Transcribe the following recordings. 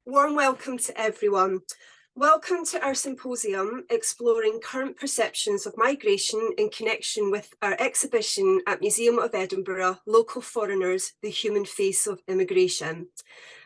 Warm welcome to everyone. Welcome to our symposium exploring current perceptions of migration in connection with our exhibition at Museum of Edinburgh, Local Foreigners, the Human Face of Immigration.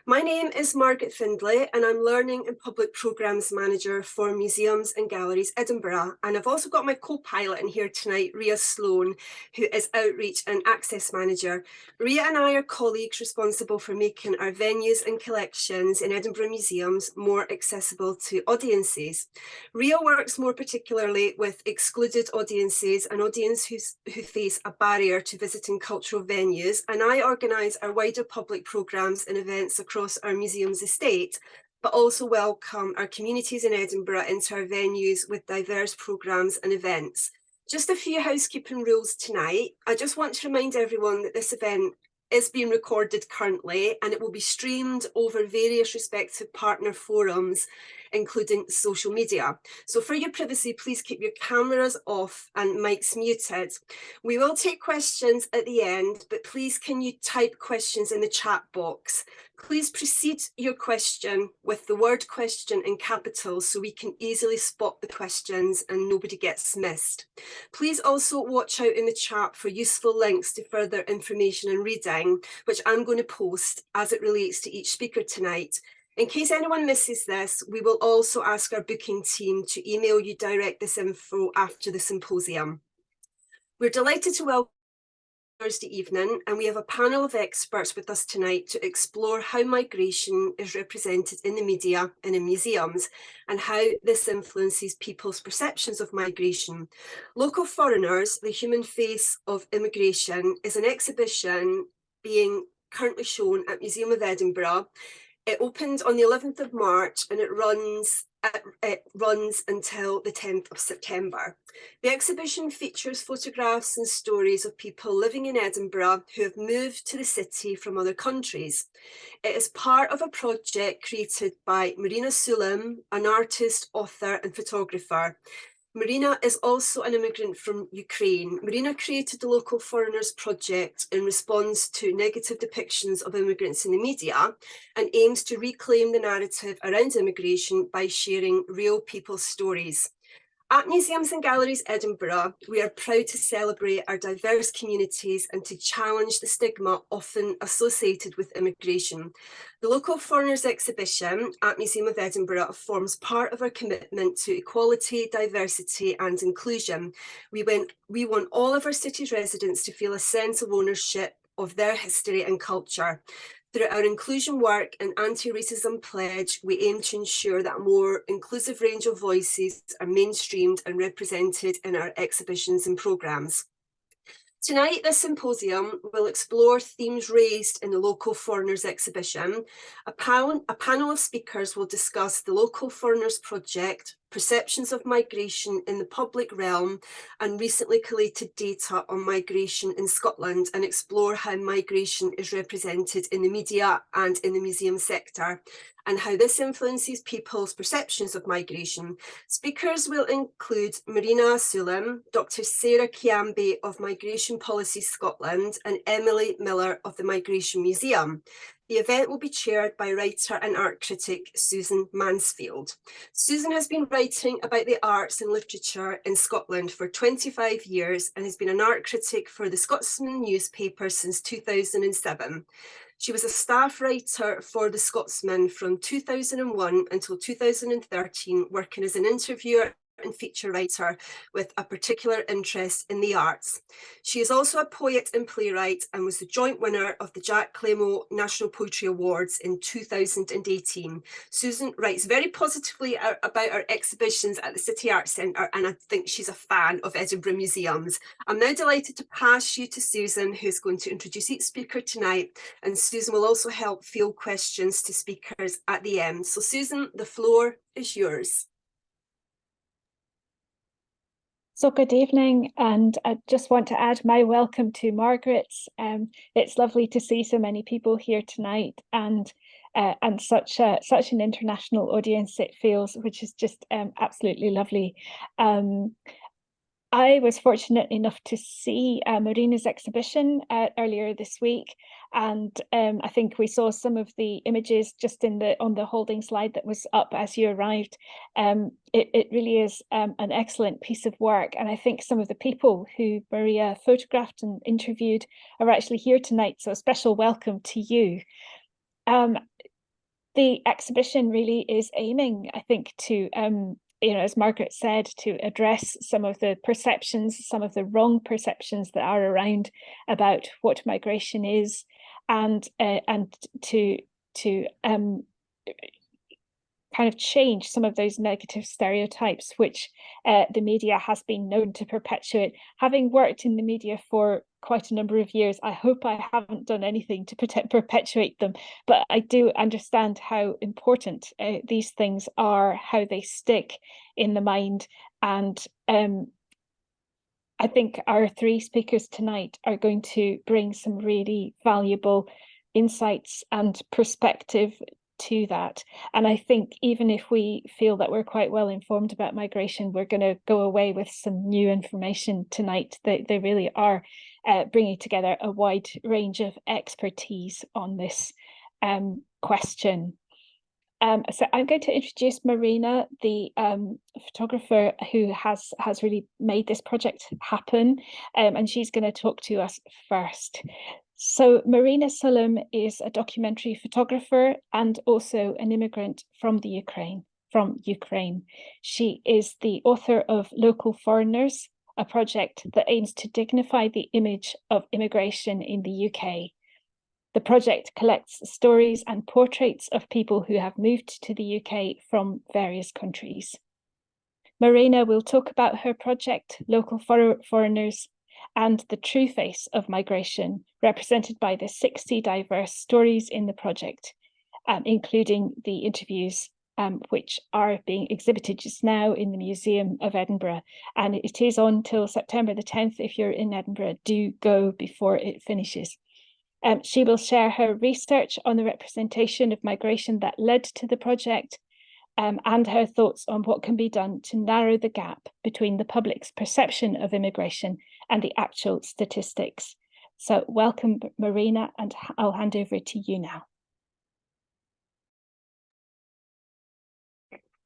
My name is Margaret Findlay and I'm Learning and Public Programmes Manager for Museums and Galleries Edinburgh. And I've also got my co-pilot in here tonight, Maryna Sulym, who is Outreach and Access Manager. Maryna and I are colleagues responsible for making our venues and collections in Edinburgh museums more accessible to audiences. Maryna works more particularly with excluded audiences and audiences who face a barrier to visiting cultural venues, and I organise our wider public programmes and events across our museum's estate, but also welcome our communities in Edinburgh into our venues with diverse programmes and events. Just a few housekeeping rules tonight. I just want to remind everyone that this event is being recorded currently and it will be streamed over various respective partner forums, including social media. So for your privacy, please keep your cameras off and mics muted. We will take questions at the end, but please can you type questions in the chat box? Please precede your question with the word question in capitals so we can easily spot the questions and nobody gets missed. Please also watch out in the chat for useful links to further information and reading, which I'm going to post as it relates to each speaker tonight. In case anyone misses this, we will also ask our booking team to email you direct this info after the symposium. We're delighted to welcome Thursday evening, and we have a panel of experts with us tonight to explore how migration is represented in the media and in museums and how this influences people's perceptions of migration. Local Foreigners, the Human Face of Immigration is an exhibition being currently shown at Museum of Edinburgh. It opened on the 11th of March and it runs until the 10th of September. The exhibition features photographs and stories of people living in Edinburgh who have moved to the city from other countries. It is part of a project created by Maryna Sulym, an artist, author and photographer. Maryna is also an immigrant from Ukraine. Maryna created the Local Foreigners project in response to negative depictions of immigrants in the media and aims to reclaim the narrative around immigration by sharing real people's stories. At Museums and Galleries Edinburgh, we are proud to celebrate our diverse communities and to challenge the stigma often associated with immigration. The Local Foreigners exhibition at Museum of Edinburgh forms part of our commitment to equality, diversity and inclusion. We want all of our city's residents to feel a sense of ownership of their history and culture. Through our inclusion work and anti-racism pledge, we aim to ensure that a more inclusive range of voices are mainstreamed and represented in our exhibitions and programmes. Tonight, this symposium will explore themes raised in the Local Foreigners exhibition. A panel of speakers will discuss the Local Foreigners project, perceptions of migration in the public realm, and recently collated data on migration in Scotland, and explore how migration is represented in the media and in the museum sector, and how this influences people's perceptions of migration. Speakers will include Maryna Sulym, Dr. Sarah Kyambi of Migration Policy Scotland, and Emily Miller of the Migration Museum. The event will be chaired by writer and art critic Susan Mansfield. Susan has been writing about the arts and literature in Scotland for 25 years and has been an art critic for the Scotsman newspaper since 2007. She was a staff writer for the Scotsman from 2001 until 2013, working as an interviewer and feature writer with a particular interest in the arts. She is also a poet and playwright and was the joint winner of the Jack Claymo National Poetry Awards in 2018. Susan writes very positively about our exhibitions at the City Arts Centre, and I think she's a fan of Edinburgh museums. I'm now delighted to pass you to Susan, who's going to introduce each speaker tonight, and Susan will also help field questions to speakers at the end. So Susan, the floor is yours. So good evening, and I just want to add my welcome to Margaret's. It's lovely to see so many people here tonight, and such an international audience it feels, which is just absolutely lovely. I was fortunate enough to see Maryna's exhibition earlier this week, and I think we saw some of the images just on the holding slide that was up as you arrived. It really is an excellent piece of work, and I think some of the people who Maria photographed and interviewed are actually here tonight, so a special welcome to you. The exhibition really is aiming, I think, to as Margaret said, to address some of the perceptions, some of the wrong perceptions that are around about what migration is, and to kind of change some of those negative stereotypes which the media has been known to perpetuate. Having worked in the media for quite a number of years, I hope I haven't done anything to perpetuate them, but I do understand how important these things are, how they stick in the mind. And I think our three speakers tonight are going to bring some really valuable insights and perspective to that. And I think even if we feel that we're quite well informed about migration, we're going to go away with some new information tonight. They really are bringing together a wide range of expertise on this question. So I'm going to introduce Maryna, the photographer who has really made this project happen, and she's going to talk to us first. So Maryna Sulym is a documentary photographer and also an immigrant from Ukraine. She is the author of Local Foreigners, a project that aims to dignify the image of immigration in the UK. The project collects stories and portraits of people who have moved to the UK from various countries. Maryna will talk about her project, Local Foreigners, and the true face of migration, represented by the 60 diverse stories in the project, including the interviews which are being exhibited just now in the Museum of Edinburgh. And it is on till September the 10th. If you're in Edinburgh, do go before it finishes. She will share her research on the representation of migration that led to the project, and her thoughts on what can be done to narrow the gap between the public's perception of immigration and the actual statistics. So welcome, Maryna, and I'll hand over to you now.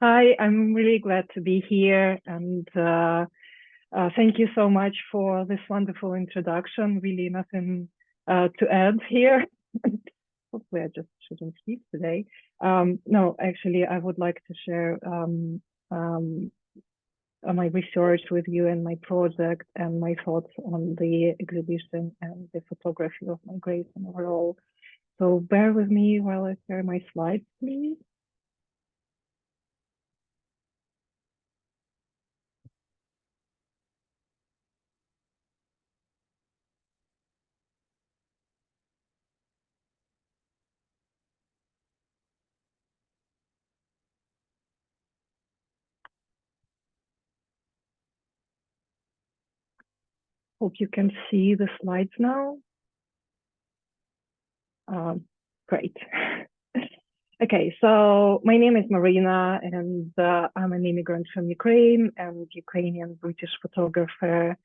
Hi, I'm really glad to be here, and thank you so much for this wonderful introduction. Really nothing to add here. Hopefully I just shouldn't speak today. No, actually, I would like to share my research with you and my project and my thoughts on the exhibition and the photography of migration overall. So bear with me while I share my slides, please. Hope you can see the slides now. Great. Okay, so my name is Maryna, and I'm an immigrant from Ukraine and Ukrainian British photographer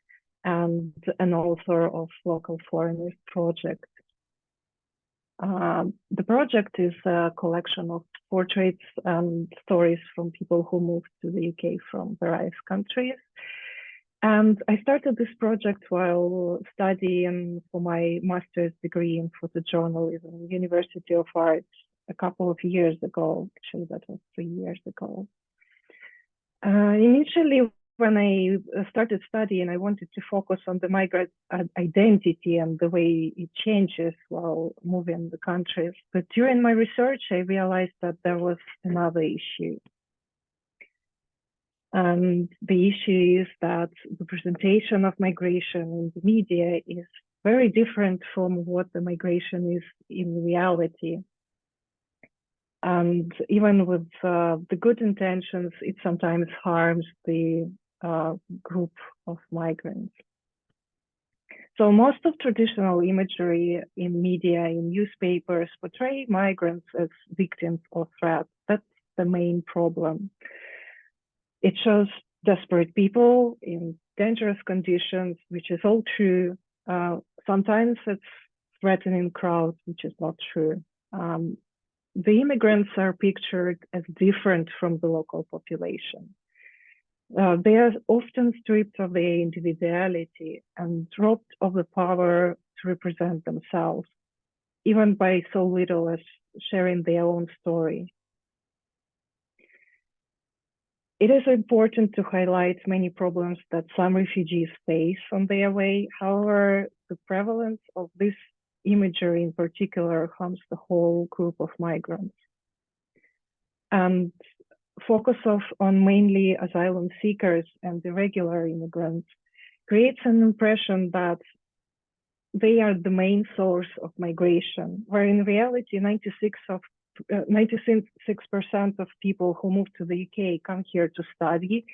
and an author of Local Foreigners project. The project is a collection of portraits and stories from people who moved to the UK from various countries. And I started this project while studying for my master's degree in photojournalism, University of Arts, a couple of years ago. Actually, that was 3 years ago. Initially, when I started studying, I wanted to focus on the migrant identity and the way it changes while moving the countries. But during my research, I realized that there was another issue. And the issue is that the presentation of migration in the media is very different from what the migration is in reality. And even with the good intentions, it sometimes harms the group of migrants. So most of traditional imagery in media, in newspapers, portray migrants as victims or threats. That's the main problem. It shows desperate people in dangerous conditions, which is all true. Sometimes it's threatening crowds, which is not true. The immigrants are pictured as different from the local population. They are often stripped of their individuality and robbed of the power to represent themselves, even by so little as sharing their own story. It is important to highlight many problems that some refugees face on their way. However, the prevalence of this imagery in particular harms the whole group of migrants. And focus on mainly asylum seekers and irregular immigrants creates an impression that they are the main source of migration, where in reality 96% of people who move to the UK come here to study,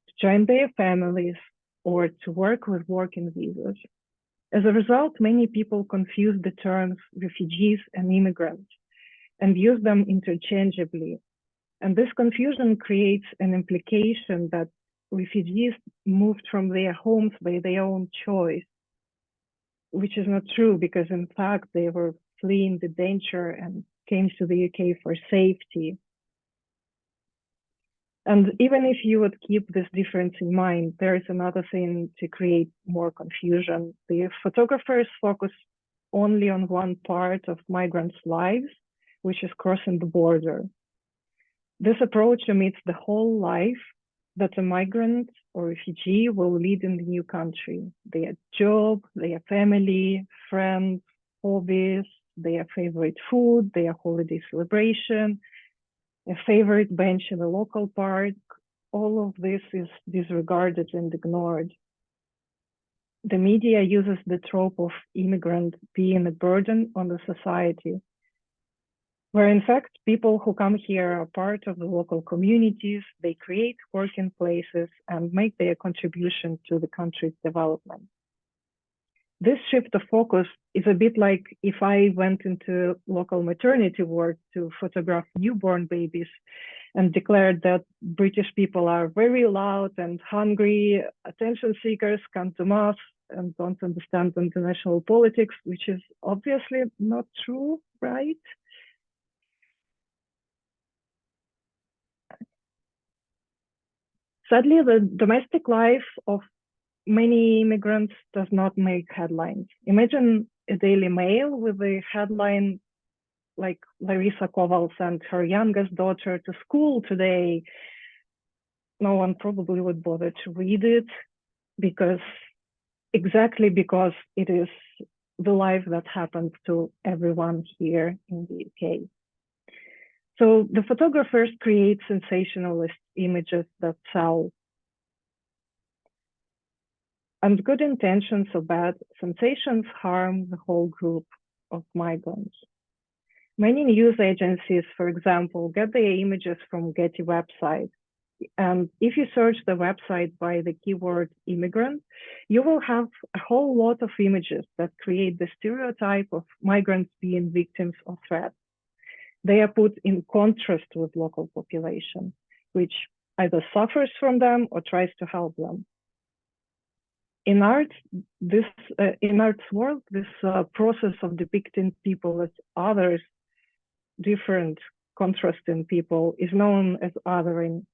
to join their families, or to work with working visas. As a result, many people confuse the terms refugees and immigrants and use them interchangeably. And this confusion creates an implication that refugees moved from their homes by their own choice, which is not true, because in fact they were fleeing the danger and came to the UK for safety. And even if you would keep this difference in mind, there is another thing to create more confusion. The photographers focus only on one part of migrants' lives, which is crossing the border. This approach omits the whole life that a migrant or refugee will lead in the new country: their job, their family, friends, hobbies, their favorite food, their holiday celebration, a favorite bench in a local park. All of this is disregarded and ignored. The media uses the trope of immigrant being a burden on the society, where in fact people who come here are part of the local communities. They create working places and make their contribution to the country's development. This shift of focus is a bit like if I went into local maternity ward to photograph newborn babies and declared that British people are very loud and hungry, attention seekers, come to mass and don't understand international politics, which is obviously not true, right? Sadly, the domestic life of many immigrants does not make headlines. Imagine a Daily Mail with a headline like Larissa Koval sent her youngest daughter to school today. No one probably would bother to read it because it is the life that happens to everyone here in the UK. So the photographers create sensationalist images that sell. And good intentions or bad sensations harm the whole group of migrants. Many news agencies, for example, get their images from Getty website. And if you search the website by the keyword immigrant, you will have a whole lot of images that create the stereotype of migrants being victims of threats. They are put in contrast with local population, which either suffers from them or tries to help them. In art's world, this process of depicting people as others, different, contrasting people, is known as othering.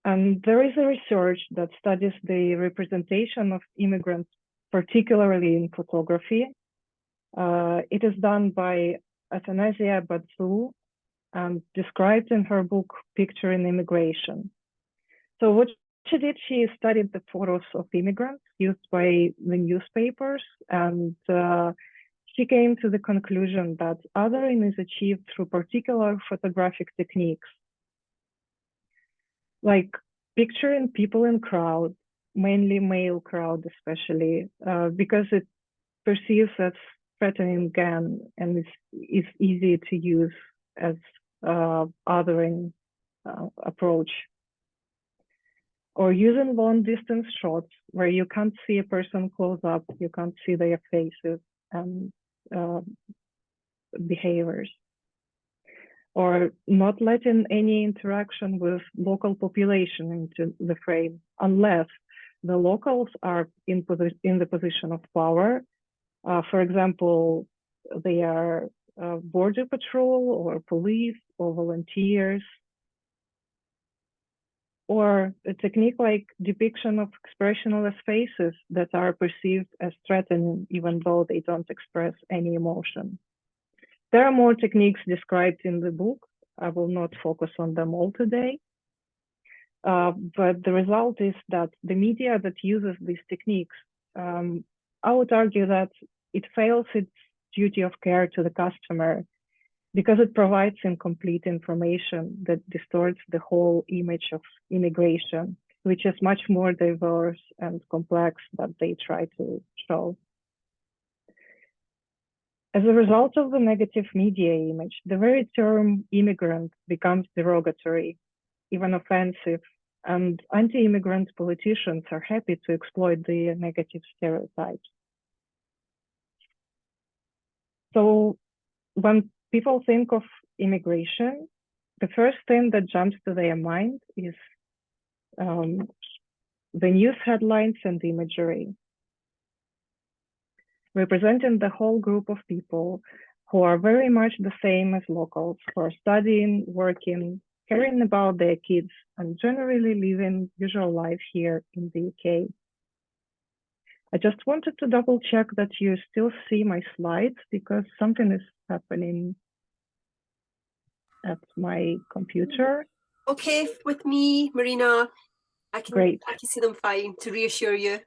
And there is a research that studies the representation of immigrants, particularly in photography. It is done by Athanasia Batsu and described in her book, Picturing Immigration. So what she did, she studied the photos of immigrants used by the newspapers, and she came to the conclusion that othering is achieved through particular photographic techniques, like picturing people in crowds, mainly male crowd especially, because it perceives as threatening again and is easy to use as othering approach. Or using long distance shots where you can't see a person close up, you can't see their faces and behaviors. or not letting any interaction with local population into the frame unless the locals are in the position of power. For example, they are border patrol or police or volunteers, or a technique like depiction of expressionless faces that are perceived as threatening even though they don't express any emotion. There are more techniques described in the book. I will not focus on them all today. But the result is that the media that uses these techniques, I would argue that it fails its duty of care to the customer because it provides incomplete information that distorts the whole image of immigration, which is much more diverse and complex than they try to show. As a result of the negative media image, the very term immigrant becomes derogatory, even offensive, and anti-immigrant politicians are happy to exploit the negative stereotypes. So when people think of immigration, the first thing that jumps to their mind is the news headlines and the imagery, representing the whole group of people who are very much the same as locals, who are studying, working, caring about their kids, and generally living usual life here in the UK. I just wanted to double check that you still see my slides because something is happening at my computer. Okay, with me, Maryna. I can see them fine, to reassure you.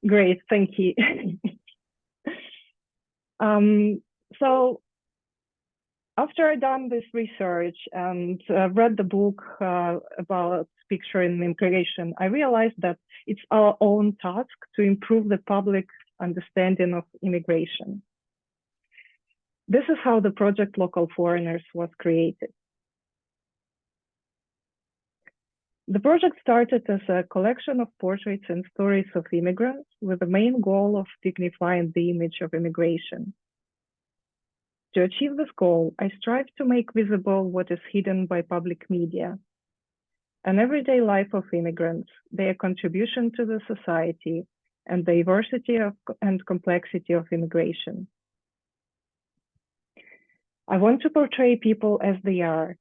Great, thank you. So after I done this research and read the book about picturing immigration, I realized that it's our own task to improve the public understanding of immigration. This is how the project Local Foreigners was created. The project started as a collection of portraits and stories of immigrants with the main goal of dignifying the image of immigration. To achieve this goal, I strive to make visible what is hidden by public media, an everyday life of immigrants, their contribution to the society, and the diversity and complexity of immigration. I want to portray people as they are,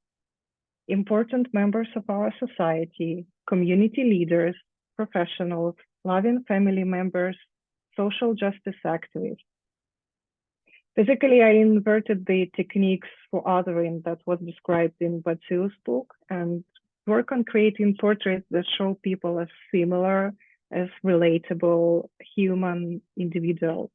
important members of our society, community leaders, professionals, loving family members, social justice activists. Basically, I inverted the techniques for othering that was described in Batsiu's book and work on creating portraits that show people as similar, as relatable, human individuals.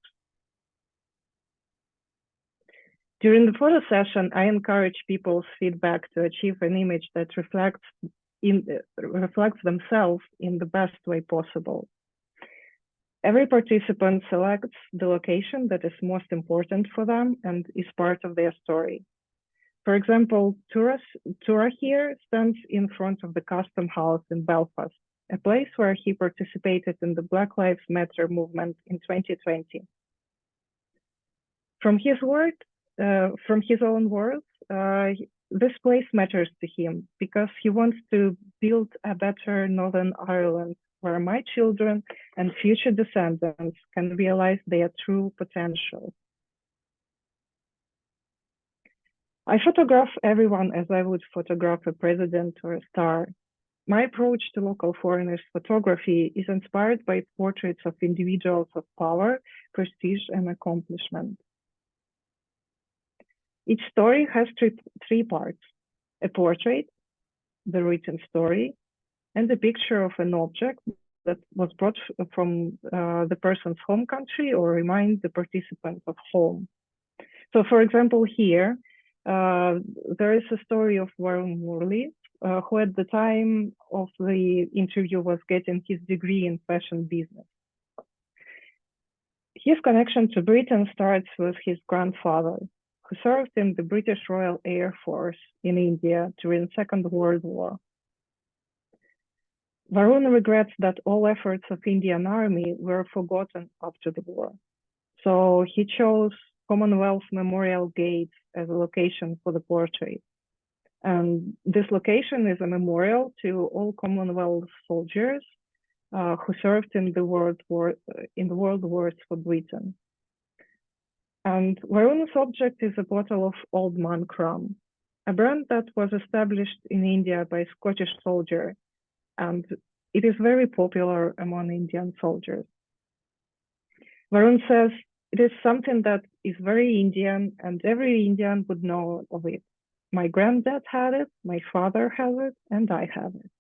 During the photo session, I encourage people's feedback to achieve an image that reflects themselves in the best way possible. Every participant selects the location that is most important for them and is part of their story. For example, Tura here stands in front of the Custom House in Belfast, a place where he participated in the Black Lives Matter movement in 2020. From his own words, this place matters to him because he wants to build a better Northern Ireland where my children and future descendants can realize their true potential. I photograph everyone as I would photograph a president or a star. My approach to Local Foreigners photography is inspired by portraits of individuals of power, prestige, and accomplishment. Each story has three parts: a portrait, the written story, and a picture of an object that was brought from the person's home country or reminds the participants of home. So, for example, here, there is a story of Varun Murli, who at the time of the interview was getting his degree in fashion business. His connection to Britain starts with his grandfather, who served in the British Royal Air Force in India during the Second World War. Varun regrets that all efforts of Indian Army were forgotten after the war. So he chose Commonwealth Memorial Gate as a location for the portrait. And this location is a memorial to all Commonwealth soldiers who served in the world wars for Britain. And Maryna's object is a bottle of Old Monk rum, a brand that was established in India by a Scottish soldier, and it is very popular among Indian soldiers. Maryna says it is something that is very Indian, and every Indian would know of it. My granddad had it, my father has it, and I have it.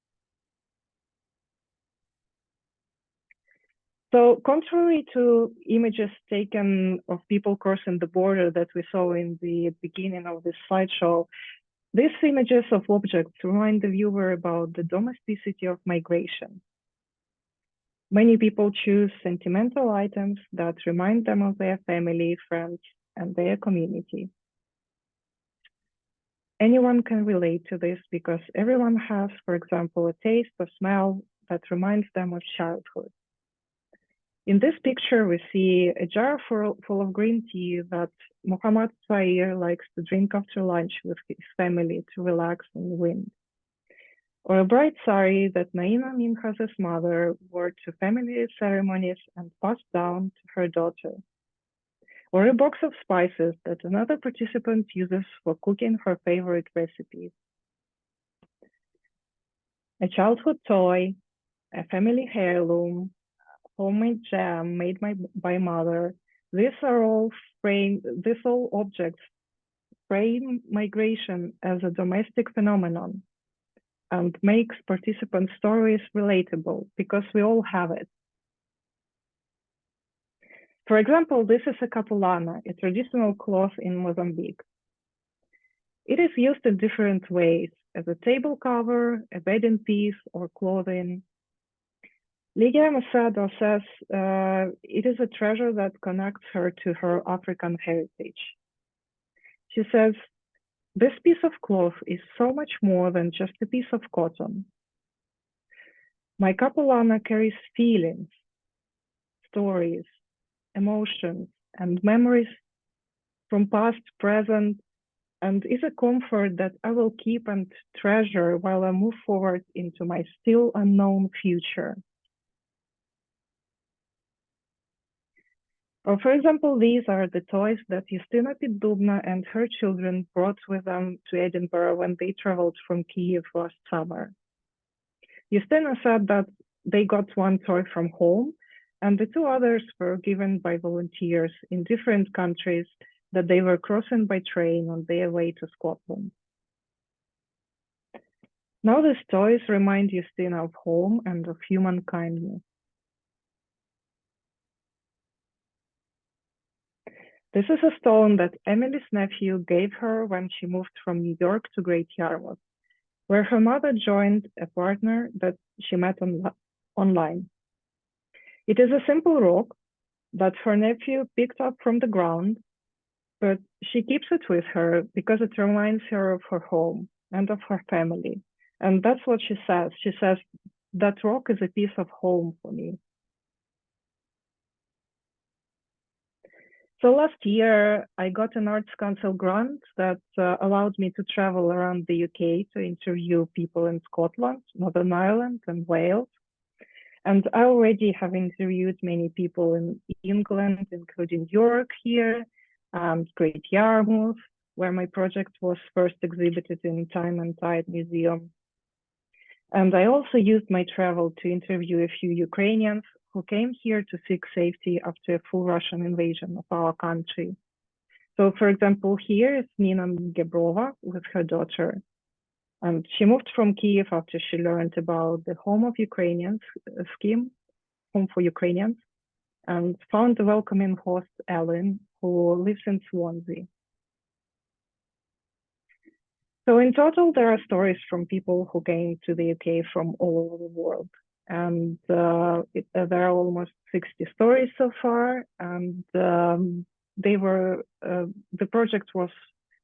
So contrary to images taken of people crossing the border that we saw in the beginning of this slideshow, these images of objects remind the viewer about the domesticity of migration. Many people choose sentimental items that remind them of their family, friends, and their community. Anyone can relate to this because everyone has, for example, a taste or smell that reminds them of childhood. In this picture, we see a jar full of green tea that Muhammad Zair likes to drink after lunch with his family to relax in the wind. Or a bright sari that Naima Minhas's mother wore to family ceremonies and passed down to her daughter. Or a box of spices that another participant uses for cooking her favorite recipes. A childhood toy, a family heirloom, homemade jam made by mother. These all objects frame migration as a domestic phenomenon and makes participant stories relatable because we all have it. For example, this is a capulana, a traditional cloth in Mozambique. It is used in different ways as a table cover, a bedding piece, or clothing. Ligia Macedo says it is a treasure that connects her to her African heritage. She says, this piece of cloth is so much more than just a piece of cotton. My capulana carries feelings, stories, emotions, and memories from past, present, and is a comfort that I will keep and treasure while I move forward into my still unknown future. Or for example, these are the toys that Justina Pidubna and her children brought with them to Edinburgh when they traveled from Kyiv last summer. Justina said that they got one toy from home, and the two others were given by volunteers in different countries that they were crossing by train on their way to Scotland. Now these toys remind Justina of home and of human kindness. This is a stone that Emily's nephew gave her when she moved from New York to Great Yarmouth, where her mother joined a partner that she met online. It is a simple rock that her nephew picked up from the ground, but she keeps it with her because it reminds her of her home and of her family. And that's what she says. She says, that rock is a piece of home for me. So last year, I got an Arts Council grant that allowed me to travel around the UK to interview people in Scotland, Northern Ireland, and Wales. And I already have interviewed many people in England, including York here, and Great Yarmouth, where my project was first exhibited in Time and Tide Museum. And I also used my travel to interview a few Ukrainians who came here to seek safety after a full Russian invasion of our country. So, for example, here is Nina Gebrova with her daughter. And she moved from Kyiv after she learned about the Home of Ukrainians scheme, Home for Ukrainians, and found a welcoming host, Ellen, who lives in Swansea. So in total, there are stories from people who came to the UK from all over the world. And there are almost 60 stories so far. And the project was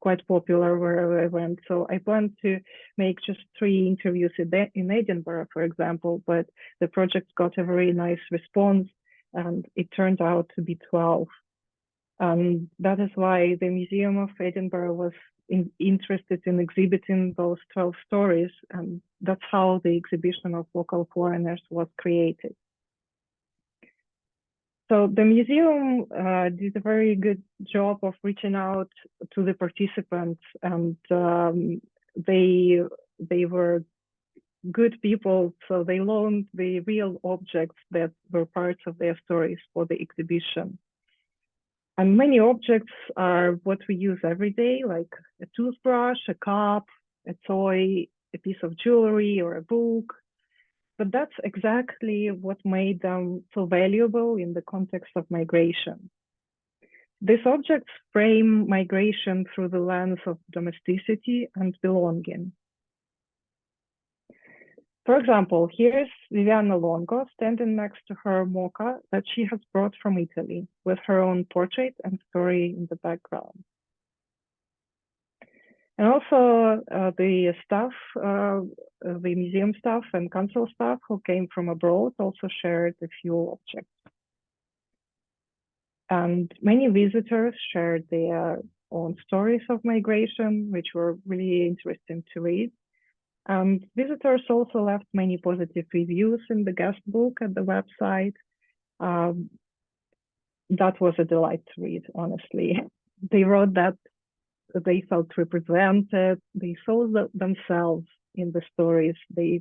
quite popular wherever I went. So I planned to make just 3 interviews in Edinburgh, for example, but the project got a very nice response and it turned out to be 12. And that is why the Museum of Edinburgh was interested in exhibiting those 12 stories. And that's how the exhibition of local foreigners was created. So the museum did a very good job of reaching out to the participants, and they were good people, so they loaned the real objects that were parts of their stories for the exhibition. And many objects are what we use every day, like a toothbrush, a cup, a toy, a piece of jewelry, or a book. But that's exactly what made them so valuable in the context of migration. These objects frame migration through the lens of domesticity and belonging. For example, here's Viviana Longo standing next to her mocha that she has brought from Italy, with her own portrait and story in the background. And also the staff, the museum staff and council staff who came from abroad also shared a few objects. And many visitors shared their own stories of migration, which were really interesting to read. And visitors also left many positive reviews in the guest book at the website. That was a delight to read, honestly. They wrote that they felt represented, they saw themselves in the stories, they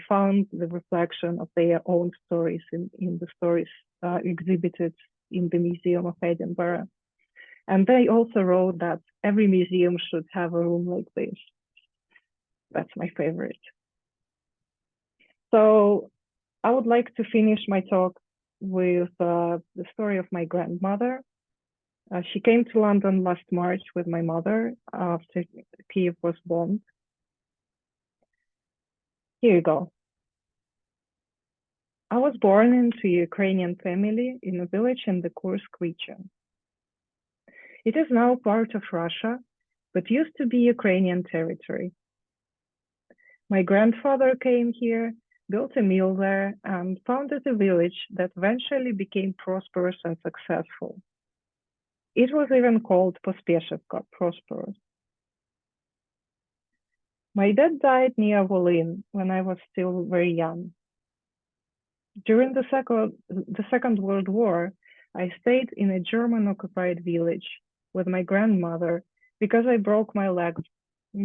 found the reflection of their own stories in the stories exhibited in the Museum of Edinburgh. And they also wrote that every museum should have a room like this. That's my favorite. So I would like to finish my talk with the story of my grandmother. She came to London last March with my mother after Kyiv was bombed. Here you go. I was born into a Ukrainian family in a village in the Kursk region. It is now part of Russia, but used to be Ukrainian territory. My grandfather came here, built a mill there, and founded a village that eventually became prosperous and successful. It was even called Pospeshevka, prosperous. My dad died near Volyn when I was still very young. During the Second World War, I stayed in a German-occupied village with my grandmother because I broke my leg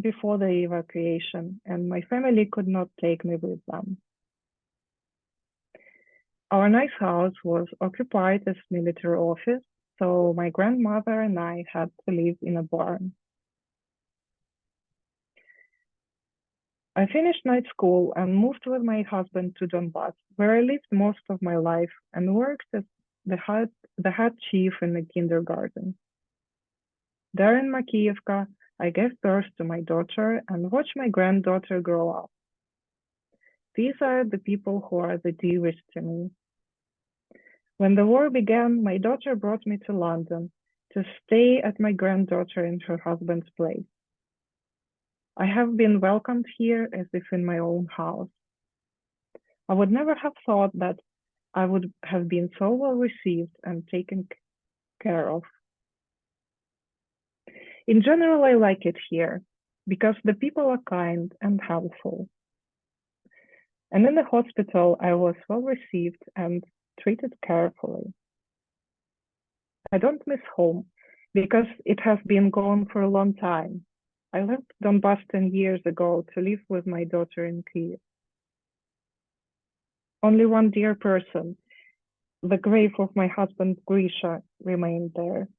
before the evacuation, and my family could not take me with them. Our nice house was occupied as military office, so my grandmother and I had to live in a barn. I finished night school and moved with my husband to Donbass, where I lived most of my life and worked as the head chief in the kindergarten. There in Makiyevka, I gave birth to my daughter and watched my granddaughter grow up. These are the people who are the dearest to me. When the war began, my daughter brought me to London to stay at my granddaughter and her husband's place. I have been welcomed here as if in my own house. I would never have thought that I would have been so well received and taken care of. In general, I like it here because the people are kind and helpful. And in the hospital, I was well received and treated carefully. I don't miss home because it has been gone for a long time. I left Donbass 10 years ago to live with my daughter in Kyiv. Only one dear person, the grave of my husband Grisha, remained there.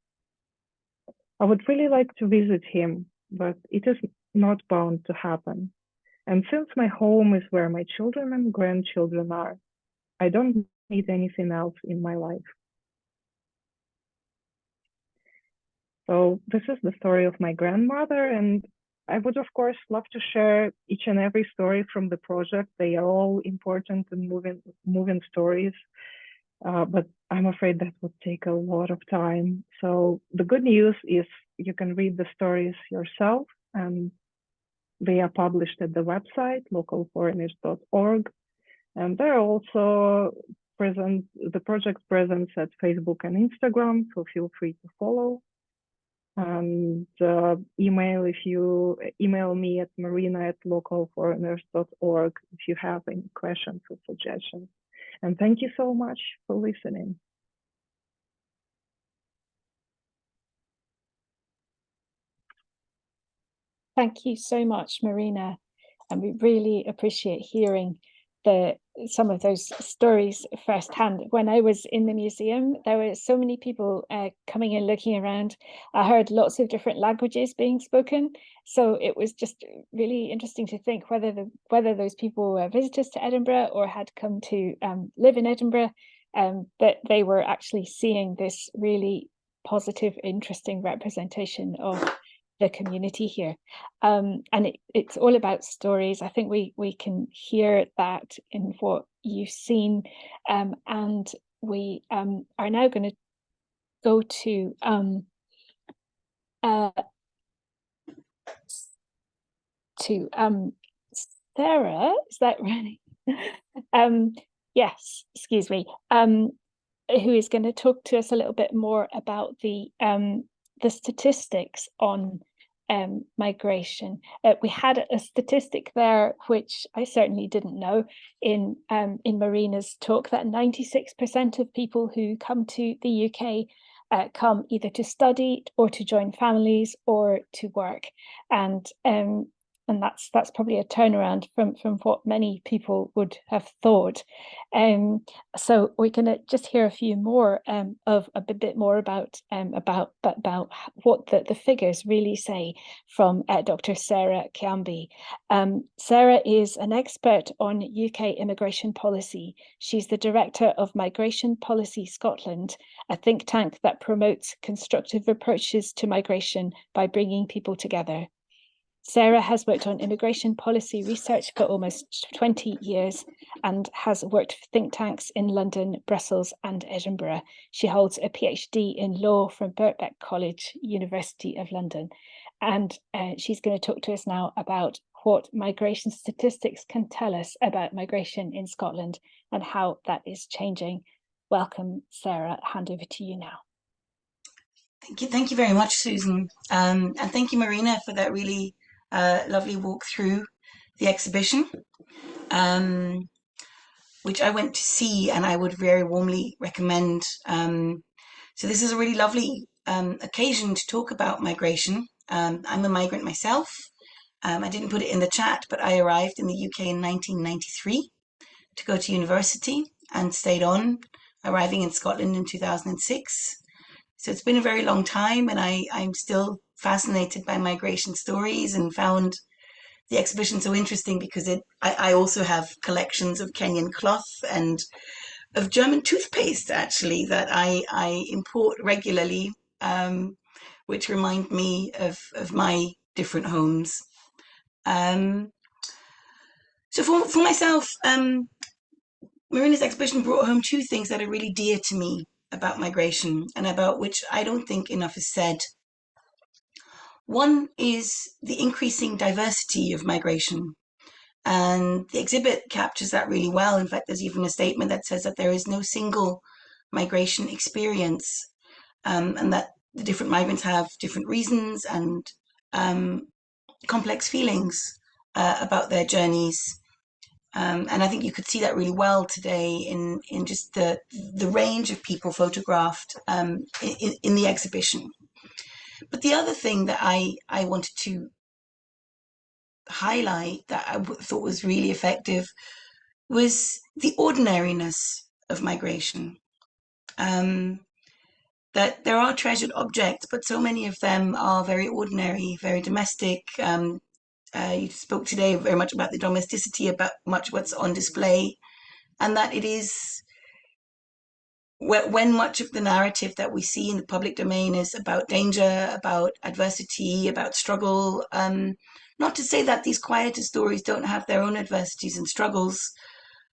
I would really like to visit him, but it is not bound to happen. And since my home is where my children and grandchildren are, I don't need anything else in my life. So this is the story of my grandmother, and I would, of course, love to share each and every story from the project. They are all important and moving stories, but I'm afraid that would take a lot of time. So the good news is you can read the stories yourself, and they are published at the website, localforeigners.org. And there are also the project presents at Facebook and Instagram, so feel free to follow. And email me at maryna@localforeigners.org if you have any questions or suggestions. And thank you so much for listening. Thank you so much, Maryna. And we really appreciate hearing some of those stories firsthand. When I was in the museum, there were so many people coming and looking around. I heard lots of different languages being spoken. So it was just really interesting to think whether those people were visitors to Edinburgh or had come to live in Edinburgh, that they were actually seeing this really positive, interesting representation of the community here. And it's all about stories. I think we can hear that in what you've seen. And we are now going to go to Sarah, is that right? Yes, excuse me. Who is going to talk to us a little bit more about the statistics on migration. We had a statistic there, which I certainly didn't know in Maryna's talk, that 96% of people who come to the UK come either to study or to join families or to work. And that's probably a turnaround from what many people would have thought. So we're going to just hear a few more of a bit more about what the figures really say from Dr. Sarah Kyambi. Sarah is an expert on UK immigration policy. She's the director of Migration Policy Scotland, a think tank that promotes constructive approaches to migration by bringing people together. Sarah has worked on immigration policy research for almost 20 years and has worked for think tanks in London, Brussels and Edinburgh. She holds a PhD in law from Birkbeck College, University of London. And she's going to talk to us now about what migration statistics can tell us about migration in Scotland and how that is changing. Welcome, Sarah. I'll hand over to you now. Thank you very much, Susan. And thank you, Maryna, for that really lovely walk through the exhibition, which I went to see and I would very warmly recommend. So this is a really lovely occasion to talk about migration. I'm a migrant myself. I didn't put it in the chat, but I arrived in the UK in 1993 to go to university and stayed on, arriving in Scotland in 2006. So it's been a very long time, and I'm still fascinated by migration stories, and found the exhibition so interesting because I also have collections of Kenyan cloth and of German toothpaste, actually, that I import regularly, which remind me of my different homes. So for myself, Maryna's exhibition brought home two things that are really dear to me about migration, and about which I don't think enough is said. One is the increasing diversity of migration, and the exhibit captures that really well. In fact, there's even a statement that says that there is no single migration experience, and that the different migrants have different reasons and complex feelings about their journeys. And I think you could see that really well today in just the range of people photographed in the exhibition. But the other thing that I wanted to highlight that I thought was really effective was the ordinariness of migration. That there are treasured objects, but so many of them are very ordinary, very domestic. You spoke today very much about the domesticity, about much what's on display, and that it is, when much of the narrative that we see in the public domain is about danger, about adversity, about struggle, not to say that these quieter stories don't have their own adversities and struggles,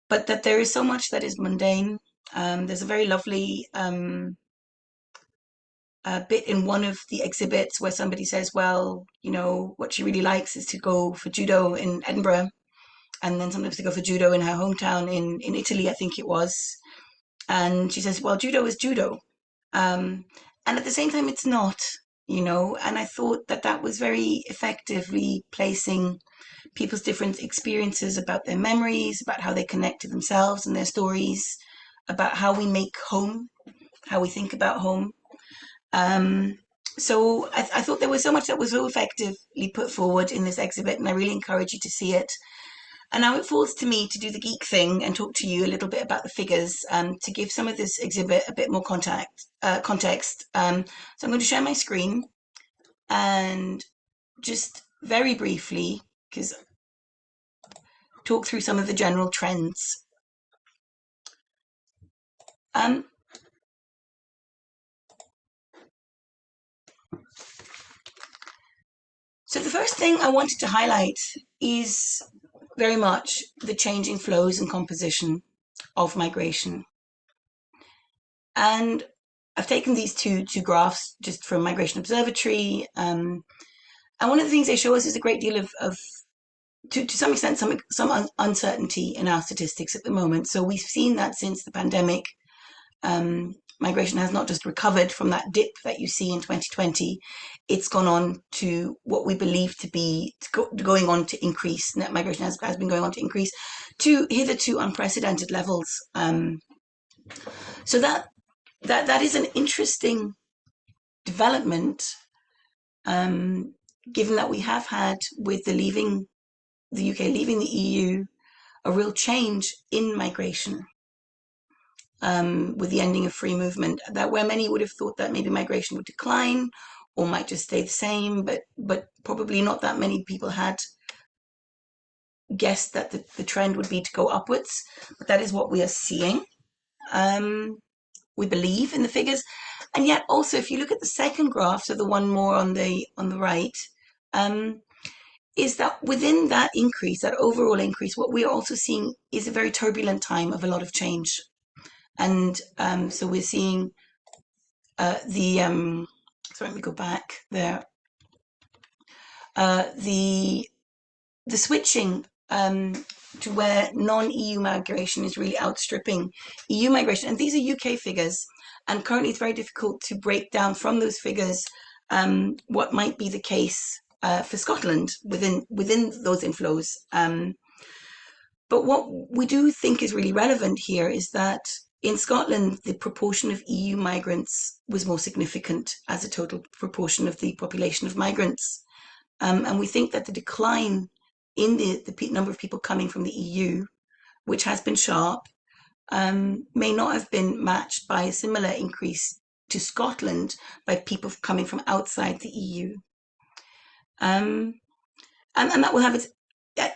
but that there is so much that is mundane. There's a very lovely bit in one of the exhibits where somebody says, well, you know, what she really likes is to go for judo in Edinburgh, and then sometimes to go for judo in her hometown in Italy, I think it was. And she says, well, judo is judo. And at the same time, it's not, you know, and I thought that that was very effectively placing people's different experiences about their memories, about how they connect to themselves and their stories, about how we make home, how we think about home. Um, so I thought there was so much that was so effectively put forward in this exhibit, and I really encourage you to see it. And now it falls to me to do the geek thing and talk to you a little bit about the figures, to give some of this exhibit a bit more context. So I'm going to share my screen and just very briefly, because talk through some of the general trends. Um, so the first thing I wanted to highlight is very much the changing flows and composition of migration. And I've taken these two graphs just from Migration Observatory. And one of the things they show us is a great deal of to some extent, some uncertainty in our statistics at the moment. So we've seen that since the pandemic, migration has not just recovered from that dip that you see in 2020, it's gone on to what we believe to be going on to increase. Net migration has been going on to increase to hitherto unprecedented levels. So that is an interesting development, given that we have had, with the UK leaving the EU, a real change in migration, with the ending of free movement, that where many would have thought that maybe migration would decline or might just stay the same, but probably not that many people had guessed that the trend would be to go upwards. But that is what we are seeing. We believe in the figures. And yet also, if you look at the second graph, so the one more on the right, is that within that increase, that overall increase, what we are also seeing is a very turbulent time of a lot of change. And so we're seeing sorry, let me go back there. The switching to where non-EU migration is really outstripping EU migration. And these are UK figures. And currently it's very difficult to break down from those figures what might be the case for Scotland within those inflows. But what we do think is really relevant here is that in Scotland, the proportion of EU migrants was more significant as a total proportion of the population of migrants. And we think that the decline in the number of people coming from the EU, which has been sharp, may not have been matched by a similar increase to Scotland by people coming from outside the EU. And that will have its, and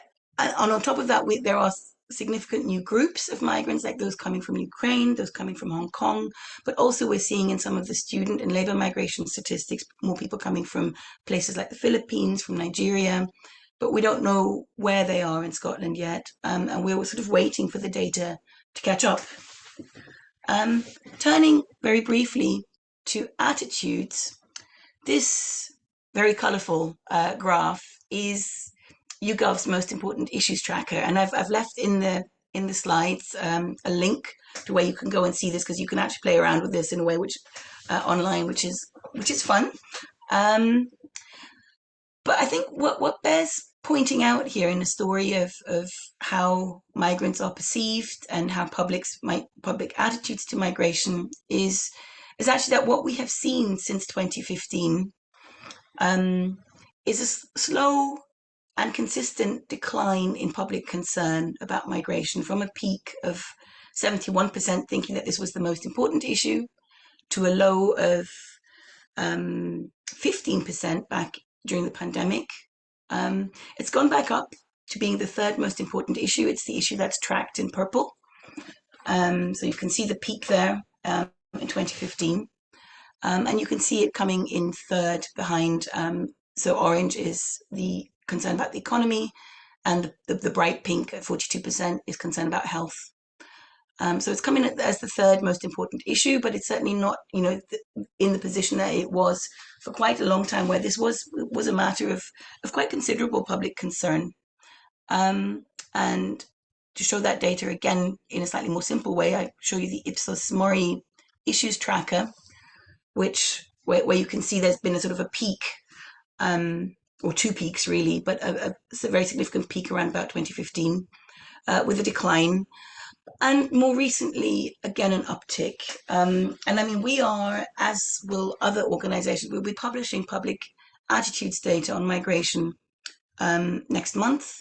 on top of that, there are significant new groups of migrants, like those coming from Ukraine, those coming from Hong Kong, but also we're seeing in some of the student and labour migration statistics, more people coming from places like the Philippines, from Nigeria, but we don't know where they are in Scotland yet, and we're sort of waiting for the data to catch up. Turning very briefly to attitudes, this very colourful graph is YouGov's most important issues tracker, and I've left in the slides a link to where you can go and see this, because you can actually play around with this in a way which online, which is fun. But I think what bears pointing out here in the story of how migrants are perceived and how public attitudes to migration is actually that what we have seen since 2015 is a slow and consistent decline in public concern about migration, from a peak of 71% thinking that this was the most important issue to a low of 15% back during the pandemic. It's gone back up to being the third most important issue. It's the issue that's tracked in purple. So you can see the peak there in 2015. And you can see it coming in third behind. So orange is the concern about the economy, and the bright pink at 42% is concern about health. So it's coming as the third most important issue, but it's certainly not, in the position that it was for quite a long time, where this was a matter of quite considerable public concern. And to show that data again in a slightly more simple way, I show you the Ipsos Mori issues tracker, which where you can see there's been a sort of a peak, or two peaks really, but a very significant peak around about 2015 with a decline. And more recently, again, an uptick. And I mean, we are, as will other organizations, we'll be publishing public attitudes data on migration next month.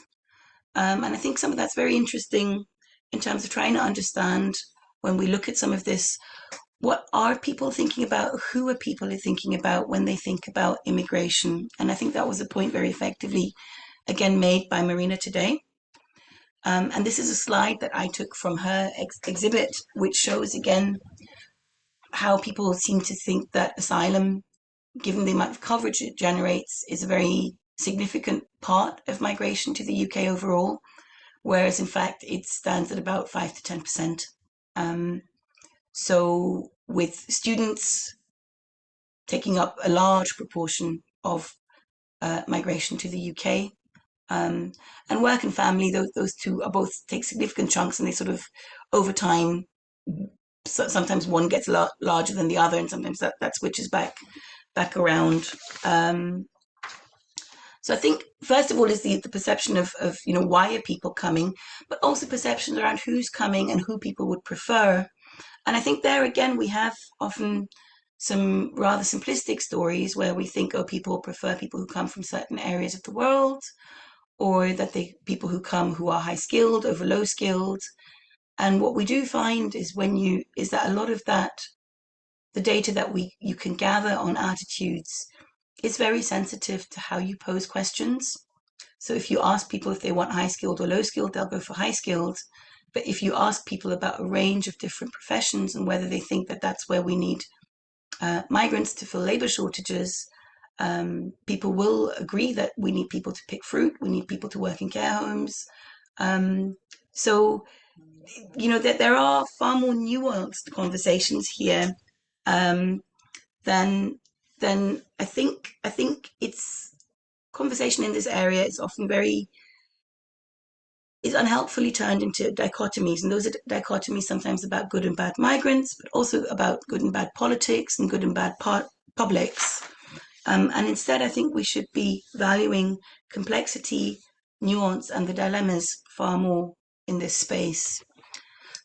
And I think some of that's very interesting in terms of trying to understand, when we look at some of this, what are people thinking about? Who are people thinking about when they think about immigration? And I think that was a point very effectively, again, made by Maryna today. And this is a slide that I took from her exhibit, which shows again how people seem to think that asylum, given the amount of coverage it generates, is a very significant part of migration to the UK overall, whereas in fact it stands at about 5 to 10%. So with students taking up a large proportion of migration to the UK, and work and family, those two are both take significant chunks, and they sort of over time, sometimes one gets a lot larger than the other, and sometimes that switches back around. So I think first of all is the perception of why are people coming, but also perceptions around who's coming and who people would prefer. And I think there again we have often some rather simplistic stories where we think, oh, people prefer people who come from certain areas of the world, or that the people who come who are high skilled over low skilled. And what we do find is that a lot of that, the data that you can gather on attitudes, is very sensitive to how you pose questions. So if you ask people if they want high skilled or low skilled, they'll go for high skilled. But if you ask people about a range of different professions and whether they think that that's where we need migrants to fill labor shortages, people will agree that we need people to pick fruit, we need people to work in care homes. So, that there are far more nuanced conversations here than I think it's conversation in this area is often is unhelpfully turned into dichotomies, and those are dichotomies sometimes about good and bad migrants, but also about good and bad politics and good and bad publics. And instead, I think we should be valuing complexity, nuance, and the dilemmas far more in this space.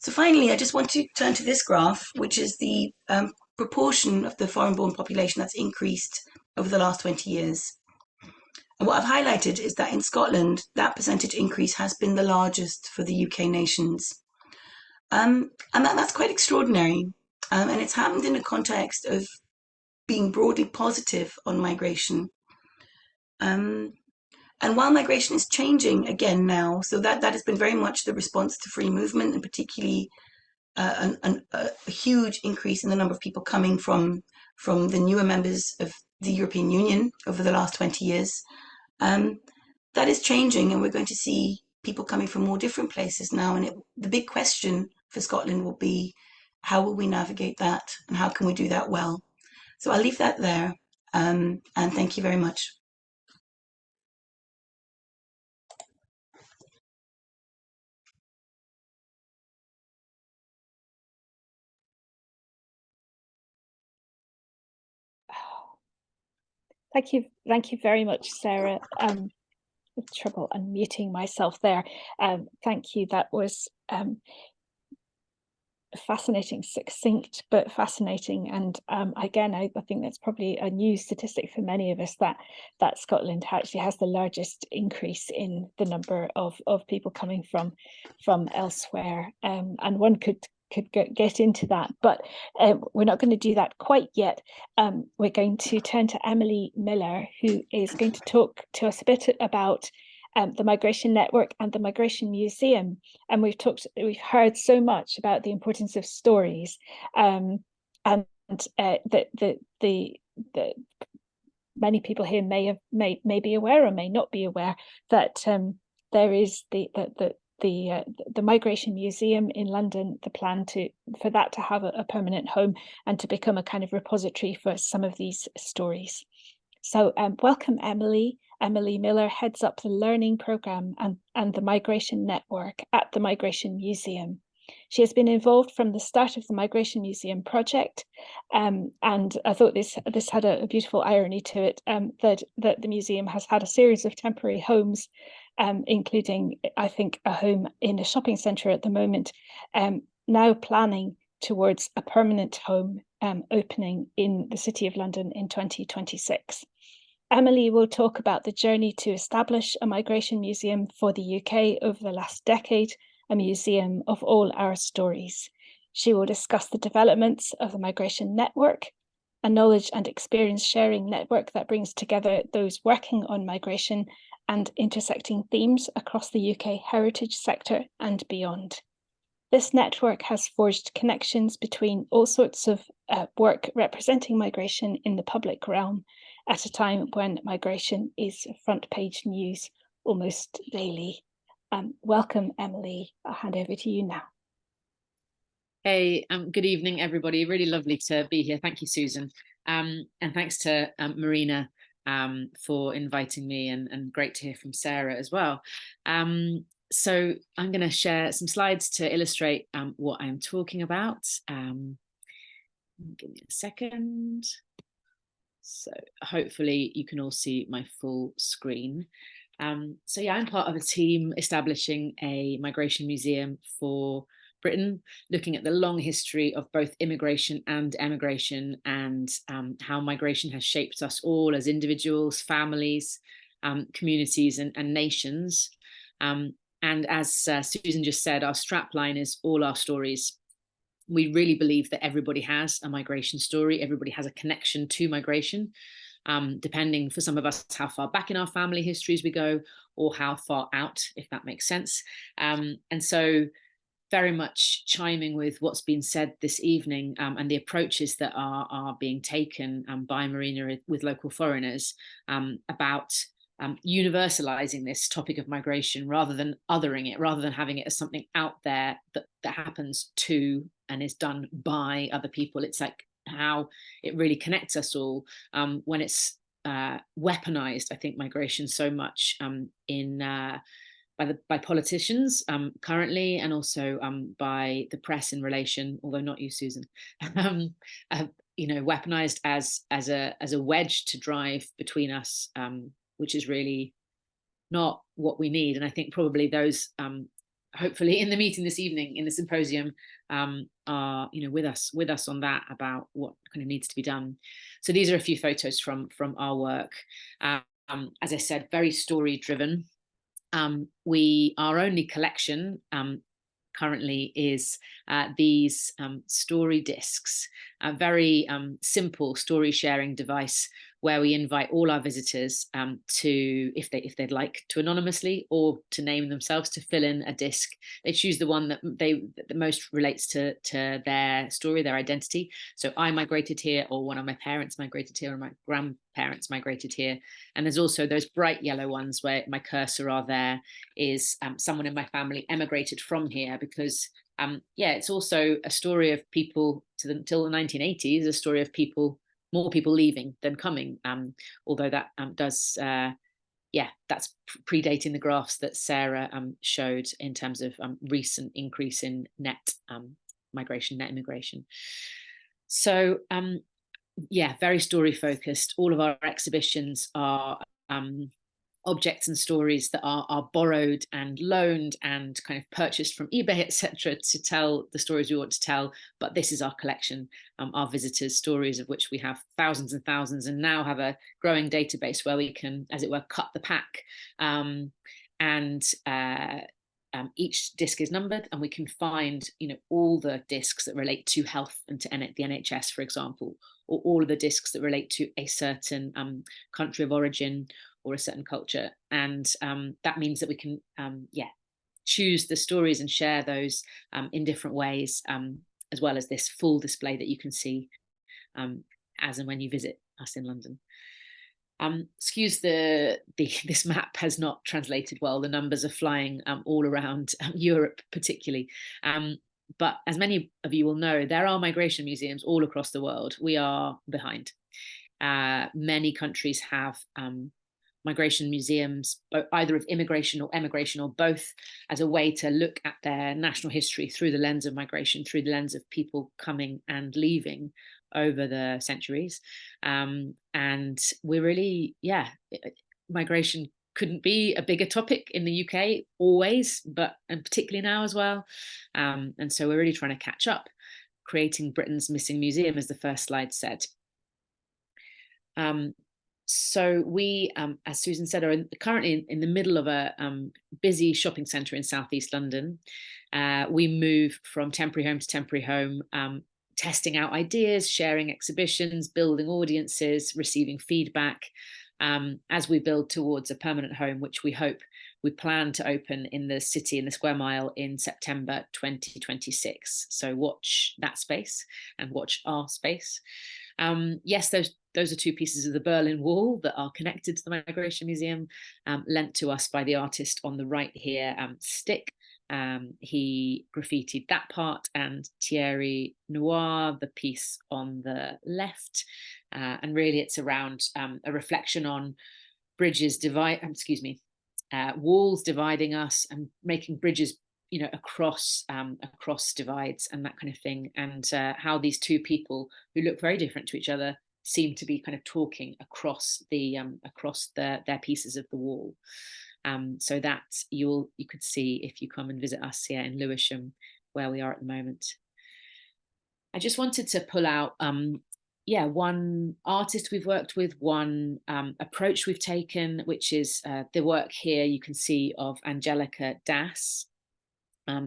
So finally, I just want to turn to this graph, which is the proportion of the foreign-born population that's increased over the last 20 years. And what I've highlighted is that in Scotland, that percentage increase has been the largest for the UK nations. And that's quite extraordinary. And it's happened in a context of being broadly positive on migration. And while migration is changing again now, so that has been very much the response to free movement, and particularly a huge increase in the number of people coming from the newer members of the European Union over the last 20 years. That is changing, and we're going to see people coming from more different places now. And the big question for Scotland will be, how will we navigate that, and how can we do that well? So I'll leave that there, and thank you very much. Thank you very much, Sarah. With trouble unmuting myself there. Thank you. That was fascinating, succinct, but fascinating. And again, I think that's probably a new statistic for many of us, that Scotland actually has the largest increase in the number of people coming from elsewhere. And one could get into that, but we're not going to do that quite yet. We're going to turn to Emily Miller, who is going to talk to us a bit about the Migration Network and the Migration Museum. And we've heard so much about the importance of stories, and the many people here may be aware or may not be aware that there is the Migration Museum in London, the plan for that to have a permanent home and to become a kind of repository for some of these stories. So welcome, Emily. Emily Miller heads up the Learning Programme and the Migration Network at the Migration Museum. She has been involved from the start of the Migration Museum project, and I thought this had a beautiful irony to it, that the museum has had a series of temporary homes, including, I think, a home in a shopping centre at the moment, now planning towards a permanent home opening in the City of London in 2026. Emily will talk about the journey to establish a migration museum for the UK over the last decade, a museum of all our stories. She will discuss the developments of the Migration Network, a knowledge and experience sharing network that brings together those working on migration and intersecting themes across the UK heritage sector and beyond. This network has forged connections between all sorts of work representing migration in the public realm at a time when migration is front page news almost daily. Welcome, Emily. I'll hand over to you now. Hey, good evening, everybody. Really lovely to be here. Thank you, Susan. And thanks to Maryna for inviting me, and great to hear from Sarah as well. So I'm going to share some slides to illustrate what I'm talking about. Give me a second. So hopefully you can all see my full screen. So yeah, I'm part of a team establishing a migration museum for Britain, looking at the long history of both immigration and emigration, and how migration has shaped us all as individuals, families, communities, and nations. And as Susan just said, our strapline is all our stories. We really believe that everybody has a migration story. Everybody has a connection to migration, depending for some of us how far back in our family histories we go, or how far out, if that makes sense. And so very much chiming with what's been said this evening, and the approaches that are being taken by Maryna with local foreigners about universalizing this topic of migration rather than othering it, rather than having it as something out there that happens to and is done by other people. It's like how it really connects us all when it's weaponized, I think, migration so much by politicians currently, and also by the press in relation, although not you, Susan, weaponized as a wedge to drive between us, which is really not what we need. And I think probably those, hopefully in the meeting this evening, in the symposium, are with us on that, about what kind of needs to be done. So these are a few photos from our work. As I said, very story driven. Our only collection currently is these story discs, a very simple story sharing device where we invite all our visitors to, if they'd like to anonymously or to name themselves, to fill in a disc. They choose the one that most relates to their story, their identity. So I migrated here, or one of my parents migrated here, or my grandparents migrated here. And there's also those bright yellow ones where my cursor are there is someone in my family emigrated from here, because it's also a story of people till the 1980s, a story of more people leaving than coming, although that does that's predating the graphs that Sarah showed in terms of recent increase in net migration, net immigration. So very story focused. All of our exhibitions are objects and stories that are borrowed and loaned and kind of purchased from eBay, etc., to tell the stories we want to tell. But this is our collection, our visitors' stories, of which we have thousands and thousands, and now have a growing database where we can, as it were, cut the pack. Each disc is numbered, and we can find, all the discs that relate to health and to the NHS, for example, or all of the discs that relate to a certain country of origin or a certain culture. And that means that we can choose the stories and share those in different ways, as well as this full display that you can see as and when you visit us in London. Excuse this map has not translated well. The numbers are flying all around Europe particularly. But as many of you will know, there are migration museums all across the world. We are behind. Many countries have migration museums, either of immigration or emigration, or both, as a way to look at their national history through the lens of migration, through the lens of people coming and leaving over the centuries. And we're really, migration couldn't be a bigger topic in the UK always, and particularly now as well. And so we're really trying to catch up, creating Britain's Missing Museum, as the first slide said. So we, as Susan said, are currently in the middle of a busy shopping centre in southeast London. We move from temporary home to temporary home, testing out ideas, sharing exhibitions, building audiences, receiving feedback, as we build towards a permanent home, which we plan to open in the city, in the Square Mile, in September 2026. So watch that space and watch our space. Yes, those are two pieces of the Berlin Wall that are connected to the Migration Museum, lent to us by the artist on the right here, Stick. He graffitied that part, and Thierry Noir, the piece on the left. And really it's around a reflection on walls dividing us and making bridges, across divides and that kind of thing, and how these two people who look very different to each other seem to be kind of talking across their pieces of the wall. So that you could see if you come and visit us here in Lewisham, where we are at the moment. I just wanted to pull out one artist we've worked with, one approach we've taken, which is the work here you can see of Angelica Das,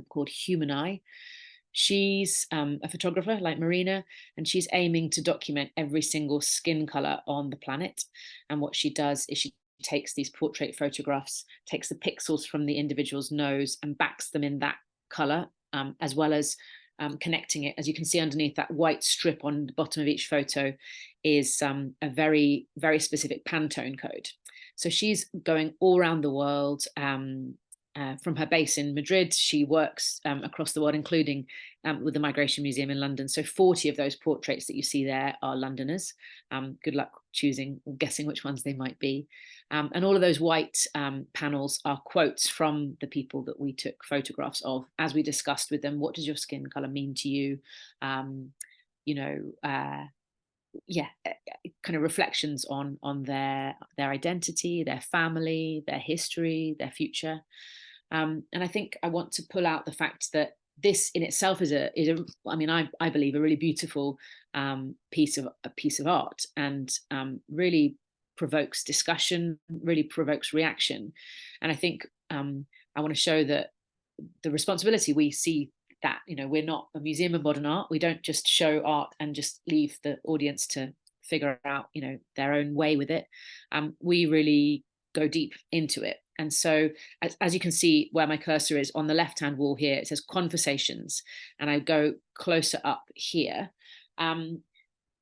called Human Eye. She's a photographer like Maryna, and she's aiming to document every single skin color on the planet. And what she does is she takes these portrait photographs, takes the pixels from the individual's nose and backs them in that color, as well as connecting it. As you can see underneath that white strip on the bottom of each photo is a very, very specific Pantone code. So she's going all around the world. From her base in Madrid, she works across the world, including with the Migration Museum in London. So 40 of those portraits that you see there are Londoners. Good luck choosing or guessing which ones they might be. And all of those white panels are quotes from the people that we took photographs of, as we discussed with them. What does your skin color mean to you? Kind of reflections on their identity, their family, their history, their future. And I think I want to pull out the fact that this in itself is I believe a really beautiful piece of art, and really provokes discussion, really provokes reaction. And I think I want to show that the responsibility we see, that we're not a museum of modern art. We don't just show art and just leave the audience to figure out their own way with it. We really go deep into it. And so as you can see where my cursor is on the left hand wall here, it says conversations, and I go closer up here.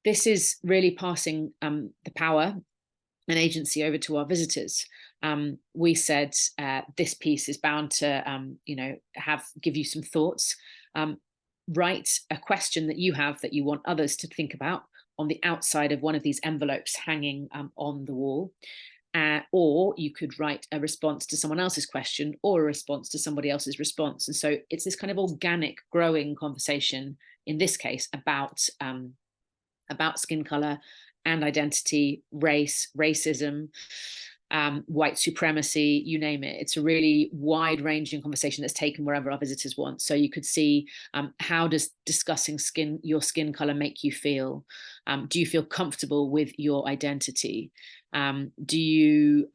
This is really passing the power and agency over to our visitors. We said this piece is bound to give you some thoughts. Write a question that you have that you want others to think about on the outside of one of these envelopes hanging on the wall. Or you could write a response to someone else's question, or a response to somebody else's response. And so it's this kind of organic, growing conversation, in this case, about skin color and identity, race, racism, white supremacy, you name it. It's a really wide-ranging conversation that's taken wherever our visitors want. So you could see, how does discussing your skin color make you feel? Do you feel comfortable with your identity? Do you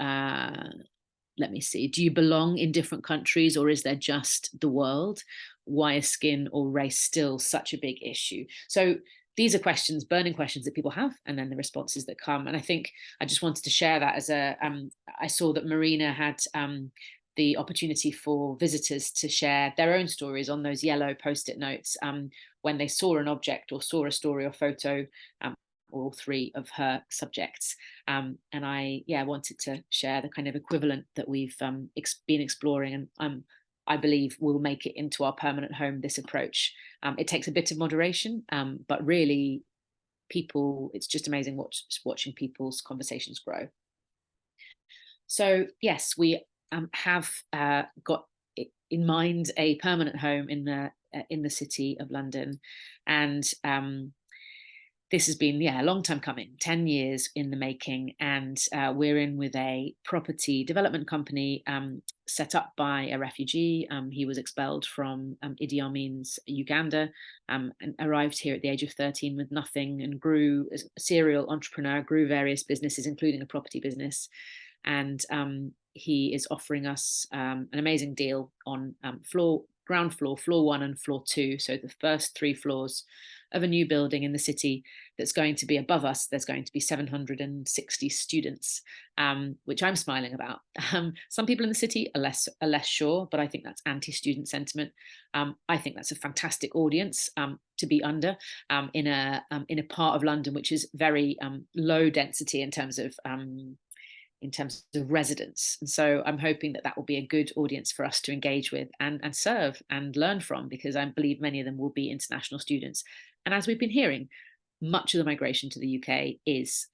belong in different countries, or is there just the world? Why is skin or race still such a big issue? So these are questions, burning questions that people have, and then the responses that come. And I think I just wanted to share that as I saw that Maryna had the opportunity for visitors to share their own stories on those yellow post-it notes when they saw an object or saw a story or photo, or all three of her subjects. And I wanted to share the kind of equivalent that we've been exploring, and I believe we'll make it into our permanent home, this approach. It takes a bit of moderation, but really people, it's just amazing watching people's conversations grow. So yes, we have got in mind a permanent home in the city of London, and this has been a long time coming, 10 years in the making, and we're in with a property development company set up by a refugee. He was expelled from Idi Amin's Uganda and arrived here at the age of 13 with nothing, and grew as a serial entrepreneur, grew various businesses, including a property business. And he is offering us an amazing deal on ground floor, floor 1 and floor 2. So the first 3 floors of a new building in the city that's going to be above us. There's going to be 760 students, which I'm smiling about. Some people in the city are less sure, but I think that's anti-student sentiment. I think that's a fantastic audience to be under in a part of London which is very low density in terms of residents. And so I'm hoping that will be a good audience for us to engage with and serve and learn from, because I believe many of them will be international students. And as we've been hearing, much of the migration to the UK is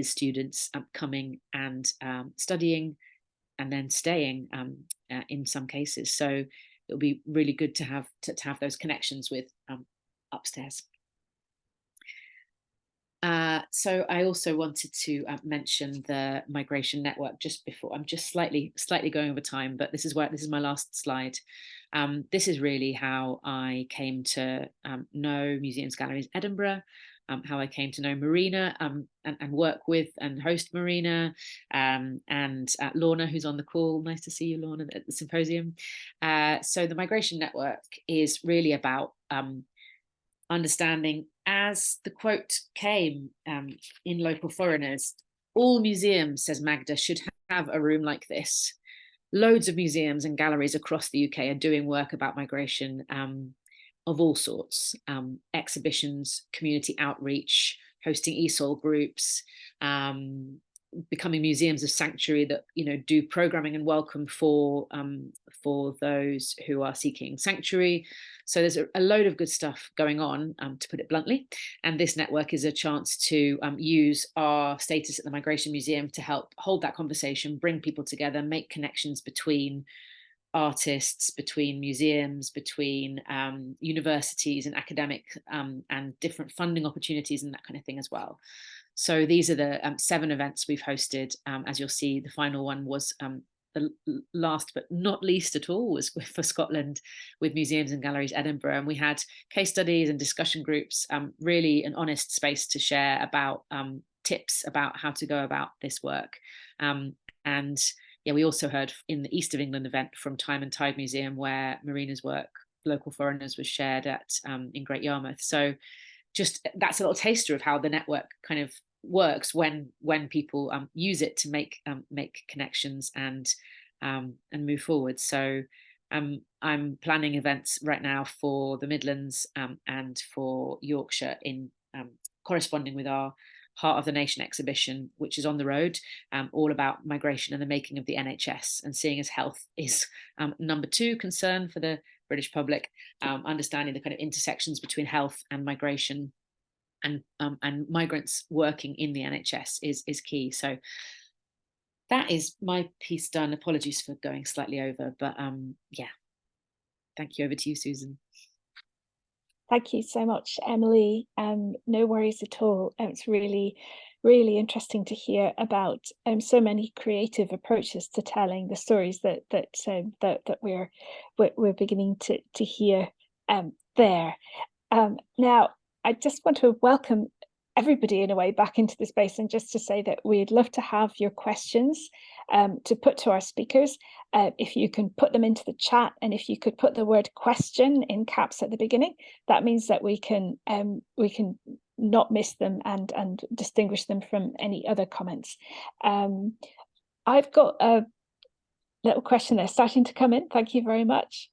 students coming and studying and then staying in some cases. So it'll be really good to have those connections with upstairs. So I also wanted to mention the migration network just before. I'm just slightly going over time, but this is my last slide. This is really how I came to know Museums, Galleries Edinburgh, how I came to know Maryna and work with and host Maryna, and Lorna, who's on the call. Nice to see you, Lorna, at the Symposium. So the migration network is really about understanding, as the quote came in Local Foreigners, all museums, says Magda, should have a room like this. Loads of museums and galleries across the UK are doing work about migration of all sorts, exhibitions, community outreach, hosting ESOL groups, becoming museums of sanctuary that do programming and welcome for those who are seeking sanctuary. So there's a load of good stuff going on, to put it bluntly, and this network is a chance to use our status at the Migration Museum to help hold that conversation, bring people together, make connections between artists, between museums, between universities and academic and different funding opportunities and that kind of thing as well. So these are the 7 events we've hosted. As you'll see, the final one was the last but not least at all was for Scotland with Museums and Galleries Edinburgh. And we had case studies and discussion groups, really an honest space to share about tips about how to go about this work. And yeah, we also heard in the East of England event from Time and Tide Museum, where Maryna's work, Local Foreigners, was shared at in Great Yarmouth. So just that's a little taster of how the network kind of works when people use it to make connections and move forward. So I'm planning events right now for the Midlands and for Yorkshire, in corresponding with our Heart of the Nation exhibition, which is on the road, all about migration and the making of the NHS, and seeing as health is number 2 concern for the British public, understanding the kind of intersections between health and migration and migrants working in the NHS is key. So that is my piece done. Apologies for going slightly over, but yeah, thank you. Over to you, Susan. Thank you so much, Emily. No worries at all. It's really, really interesting to hear about so many creative approaches to telling the stories that we're beginning to hear there. Now, I just want to welcome everybody in a way back into the space, and just to say that we'd love to have your questions to put to our speakers. If you can put them into the chat, and if you could put the word question in caps at the beginning, that means that we can not miss them and distinguish them from any other comments. I've got a little question there starting to come in. Thank you very much.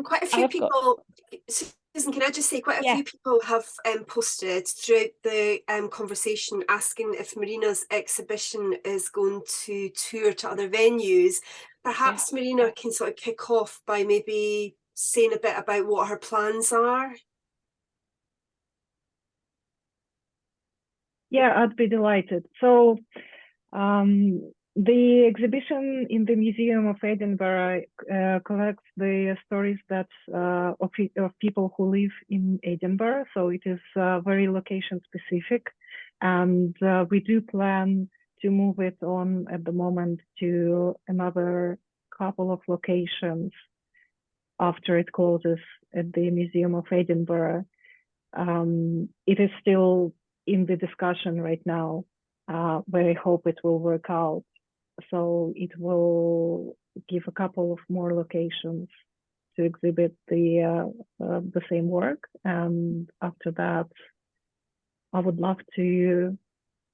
Quite a few people, Susan, can I just say, quite a few people have posted throughout the conversation asking if Maryna's exhibition is going to tour to other venues. Perhaps Maryna can sort of kick off by maybe saying a bit about what her plans are? Yeah, I'd be delighted. So the exhibition in the Museum of Edinburgh collects the stories that of people who live in Edinburgh. So it is very location specific, and we do plan to move it on at the moment to another couple of locations after it closes at the Museum of Edinburgh. It is still in the discussion right now, but I hope it will work out. So it will give a couple of more locations to exhibit the same work, and after that, I would love to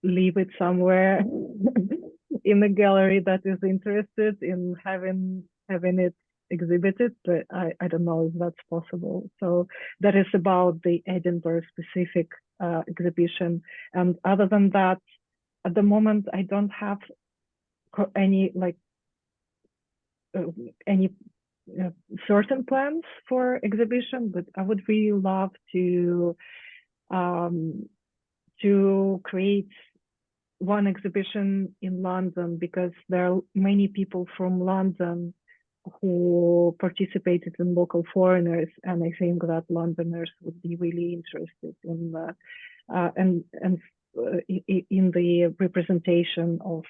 leave it somewhere in a gallery that is interested in having it exhibited, but I don't know if that's possible. So that is about the Edinburgh specific exhibition. And other than that, at the moment, I don't have any certain plans for exhibition, but I would really love to create one exhibition in London, because there are many people from London who participated in local foreigners, and I think that Londoners would be really interested in in the representation of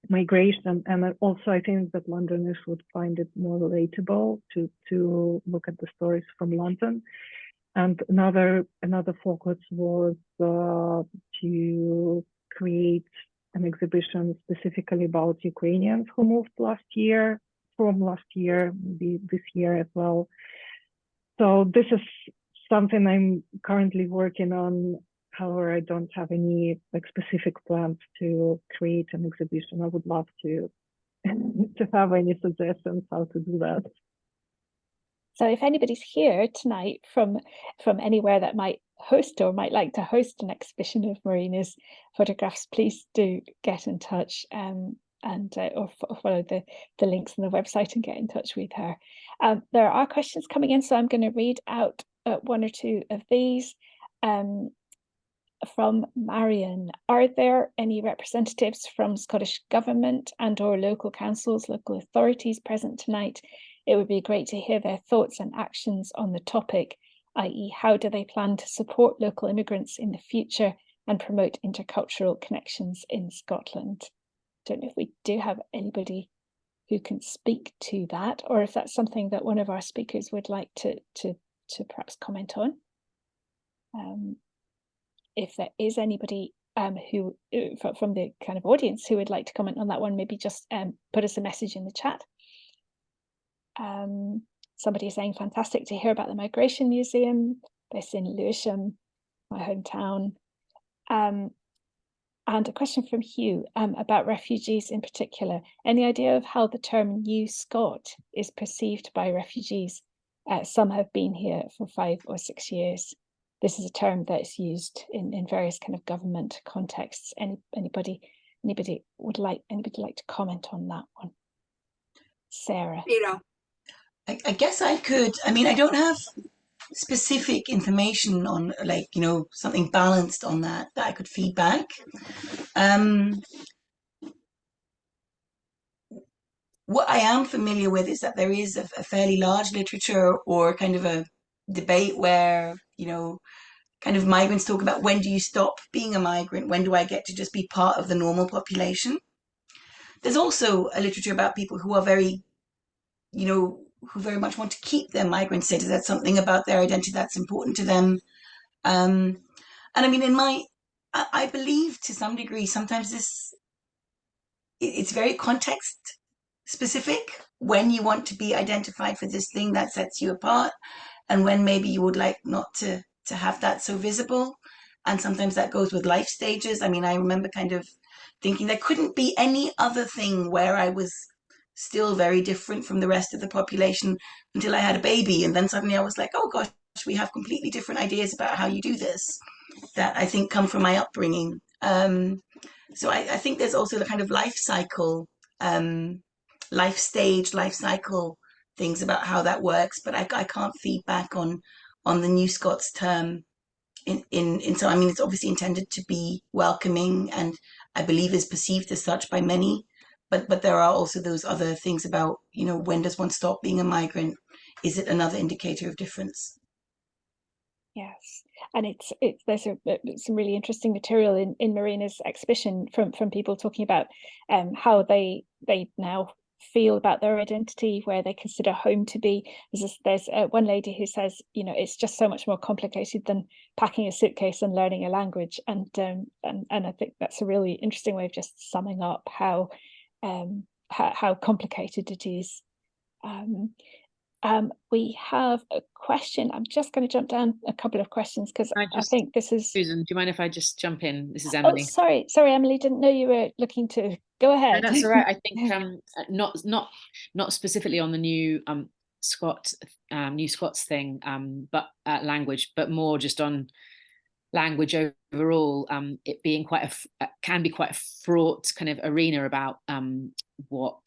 migration, and also I think that Londoners would find it more relatable to look at the stories from London. And another focus was to create an exhibition specifically about Ukrainians who moved from last year, maybe this year as well. So this is something I'm currently working on. However, I don't have any specific plans to create an exhibition. I would love to have any suggestions how to do that. So if anybody's here tonight from anywhere that might host or might like to host an exhibition of Maryna's photographs, please do get in touch or follow the links on the website and get in touch with her. There are questions coming in, so I'm going to read out one or two of these. From Marion, are there any representatives from Scottish Government and or local councils, local authorities present tonight? It would be great to hear their thoughts and actions on the topic, i.e. how do they plan to support local immigrants in the future and promote intercultural connections in Scotland? Don't know if we do have anybody who can speak to that, or if that's something that one of our speakers would like to perhaps comment on. If there is anybody who from the kind of audience who would like to comment on that one, maybe just put us a message in the chat. Somebody is saying fantastic to hear about the Migration Museum based in Lewisham, my hometown. And a question from Hugh about refugees in particular. Any idea of how the term New Scot is perceived by refugees? Some have been here for 5 or 6 years. This is a term that is used in various kind of government contexts. Anybody would like to comment on that one? Sarah. I guess I could. I mean, I don't have specific information on something balanced on that I could feed back. What I am familiar with is that there is a fairly large literature or kind of a debate where, kind of migrants talk about, when do you stop being a migrant? When do I get to just be part of the normal population? There's also a literature about people who are very, who very much want to keep their migrant status. That's something about their identity that's important to them. And I mean, I believe to some degree, sometimes it's very context specific when you want to be identified for this thing that sets you apart, and when maybe you would like not to have that so visible. And sometimes that goes with life stages. I mean, I remember kind of thinking there couldn't be any other thing where I was still very different from the rest of the population until I had a baby. And then suddenly I was like, oh gosh, we have completely different ideas about how you do this that I think come from my upbringing. So I think there's also the kind of life cycle, life stage, life cycle things about how that works, but I can't feed back on the New Scots term so I mean, it's obviously intended to be welcoming, and I believe is perceived as such by many, but there are also those other things about, you know, when does one stop being a migrant? Is it another indicator of difference? Yes, and there's some really interesting material in Maryna's exhibition from people talking about how they now feel about their identity, where they consider home to be. There's one lady who says, you know, it's just so much more complicated than packing a suitcase and learning a language, and I think that's a really interesting way of just summing up how complicated it is. We have a question. I'm just going to jump down a couple of questions because I think this is... Susan, do you mind if I just jump in? This is Oh, Emily. sorry, Emily, didn't know you were looking to go ahead. No, that's all right. I think not specifically on the new New Scots thing, but language, but more just on language overall. It being can be quite a fraught kind of arena about what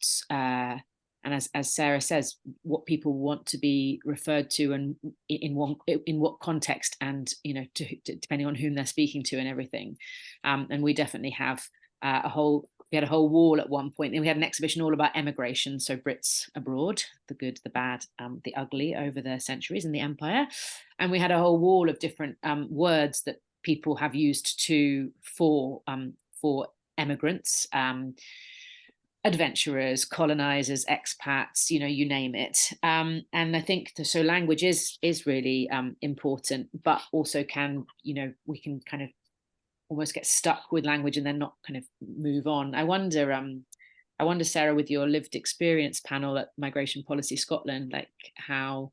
and as Sarah says, what people want to be referred to, and in what context, and, you know, depending on whom they're speaking to and everything. And we definitely have we had a whole wall at one point, and we had an exhibition all about emigration, so Brits abroad, the good, the bad, the ugly, over the centuries in the empire. And we had a whole wall of different words that people have used for emigrants, adventurers, colonizers, expats, you know, you name it. And I think so language is really important, but also we can kind of almost get stuck with language and then not kind of move on. I wonder, Sarah, with your lived experience panel at Migration Policy Scotland, like how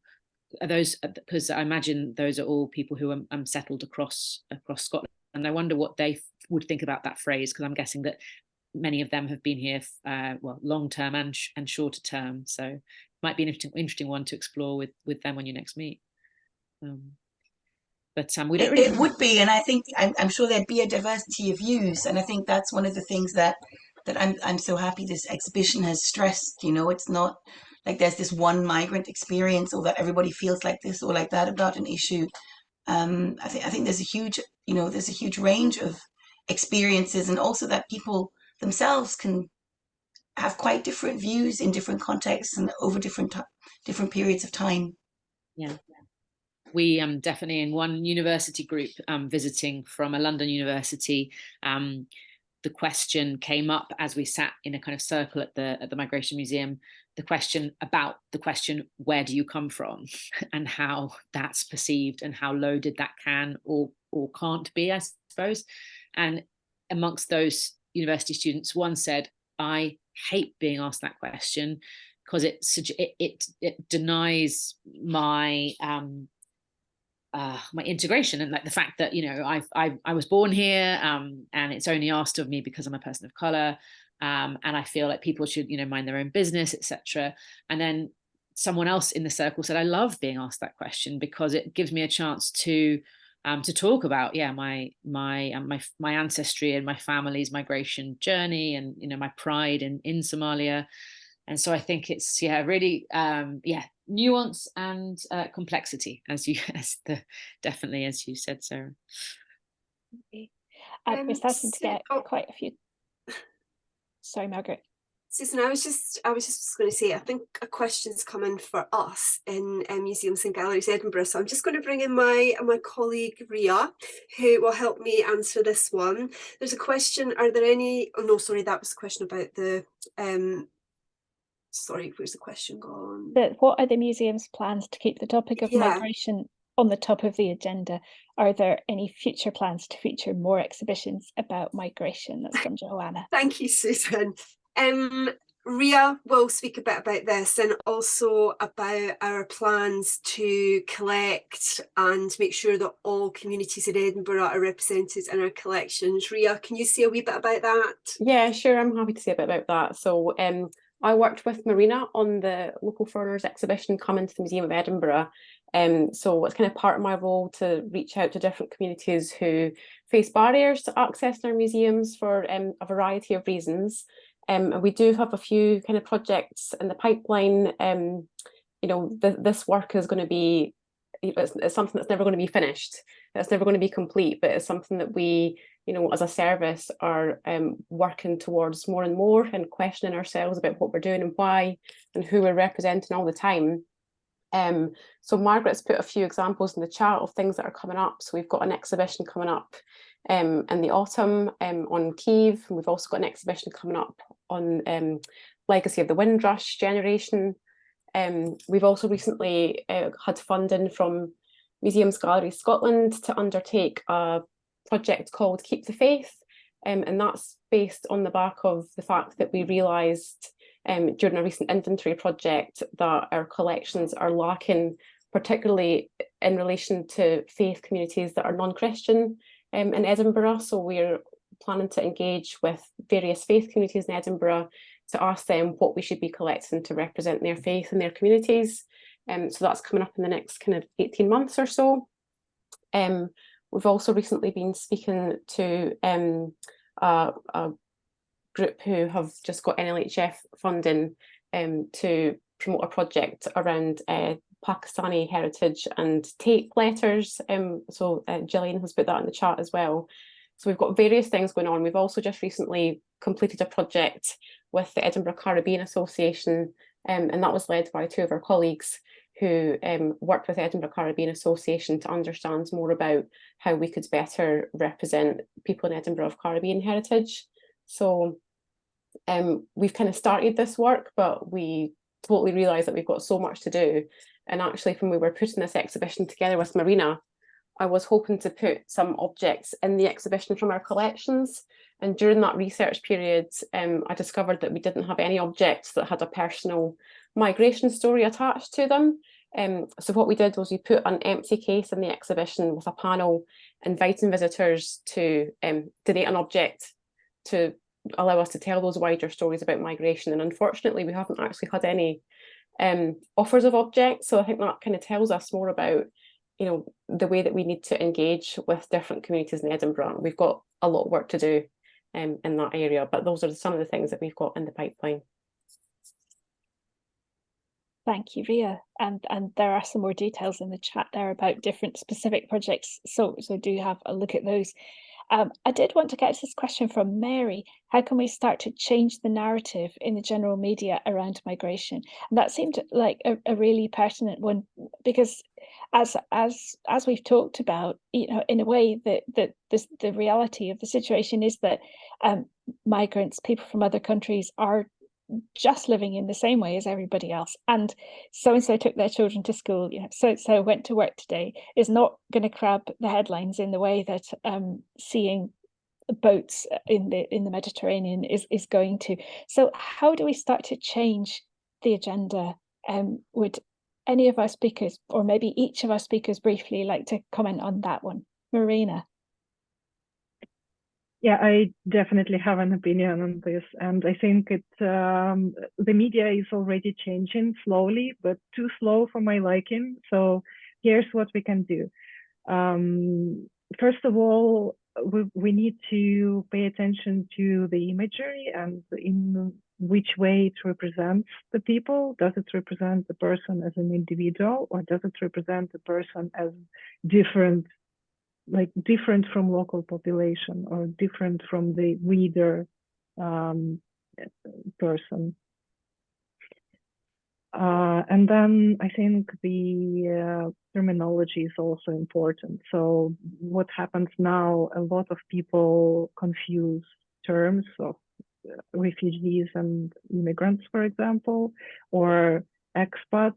are those, because I imagine those are all people who are settled across Scotland, and I wonder what they would think about that phrase, because I'm guessing that many of them have been here, long term and shorter term. So it might be an interesting one to explore with them when you next meet. But we don't really. It would be, and I think I'm sure there'd be a diversity of views, and I think that's one of the things that I'm so happy this exhibition has stressed. You know, it's not like there's this one migrant experience, or that everybody feels like this or like that about an issue. I think there's a huge range of experiences, and also that people themselves can have quite different views in different contexts and over different periods of time. Yeah. We definitely, in one university group visiting from a London university, the question came up as we sat in a kind of circle at the Migration Museum, the question, where do you come from, and how that's perceived, and how loaded that can or can't be, I suppose. And amongst those university students, one said, I hate being asked that question because it denies my my integration, and like the fact that, you know, I was born here, and it's only asked of me because I'm a person of color, and I feel like people should, you know, mind their own business, etc. And then someone else in the circle said, I love being asked that question because it gives me a chance to talk about my ancestry and my family's migration journey, and, you know, my pride in Somalia. And so I think it's really nuance and complexity, definitely as you said, Sarah. We're starting to get quite a few. Sorry, Margaret. Susan, I was just going to say, I think a question's come in for us in Museums and Galleries Edinburgh, so I'm just going to bring in my colleague Ria, who will help me answer this one. There's a question, are there any, oh no, sorry, that was a question about the, sorry, where's the question gone? What are the museum's plans to keep the topic of migration on the top of the agenda? Are there any future plans to feature more exhibitions about migration? That's from Joanna. Thank you, Susan. Ria will speak a bit about this, and also about our plans to collect and make sure that all communities in Edinburgh are represented in our collections. Ria, can you say a wee bit about that? Yeah, sure, I'm happy to say a bit about that. So I worked with Maryna on the Local Foreigners exhibition Coming to the Museum of Edinburgh. So it's kind of part of my role to reach out to different communities who face barriers to access our museums for a variety of reasons. And we do have a few kind of projects in the pipeline this work is going to be, it's something that's never going to be finished. It's never going to be complete, but it's something that we, as a service are working towards more and more, and questioning ourselves about what we're doing and why and who we're representing all the time. So Margaret's put a few examples in the chat of things that are coming up. So we've got an exhibition coming up in the autumn on Kyiv, and we've also got an exhibition coming up on Legacy of the Windrush generation. We've also recently had funding from Museums Galleries Scotland to undertake a project called Keep the Faith, and that's based on the back of the fact that we realised during a recent inventory project that our collections are lacking, particularly in relation to faith communities that are non-Christian in Edinburgh. So we're planning to engage with various faith communities in Edinburgh to ask them what we should be collecting to represent their faith and their communities. So that's coming up in the next kind of 18 months or so. We've also recently been speaking to a group who have just got NLHF funding to promote a project around Pakistani heritage and tape letters. So Gillian has put that in the chat as well. So we've got various things going on. We've also just recently completed a project with the Edinburgh Caribbean Association, and that was led by two of our colleagues who worked with the Edinburgh Caribbean Association to understand more about how we could better represent people in Edinburgh of Caribbean heritage. So we've kind of started this work, but we totally realised that we've got so much to do. And actually, when we were putting this exhibition together with Maryna, I was hoping to put some objects in the exhibition from our collections. And during that research period, I discovered that we didn't have any objects that had a personal migration story attached to them. So what we did was we put an empty case in the exhibition with a panel inviting visitors to donate an object to allow us to tell those wider stories about migration. And unfortunately, we haven't actually had any offers of objects. So I think that kind of tells us more about the way that we need to engage with different communities in Edinburgh. We've got a lot of work to do in that area, but those are some of the things that we've got in the pipeline. Thank you, Ria. And there are some more details in the chat there about different specific projects. So do have a look at those. I did want to get to this question from Mary. How can we start to change the narrative in the general media around migration? And that seemed like a really pertinent one, because as we've talked about, in a way that the reality of the situation is that migrants, people from other countries, are just living in the same way as everybody else, and so took their children to school, so went to work today, is not going to grab the headlines in the way that seeing boats in the Mediterranean is going to. So how do we start to change the agenda? Would any of our speakers, or maybe each of our speakers, briefly like to comment on that one? Maryna. Yeah, I definitely have an opinion on this, and I think the media is already changing slowly, but too slow for my liking. So here's what we can do. First of all, we need to pay attention to the imagery and in which way it represents the people. Does it represent the person as an individual, or does it represent the person as different from local population, or different from the reader person? And then I think the terminology is also important. So what happens now, a lot of people confuse terms of refugees and immigrants, for example, or expats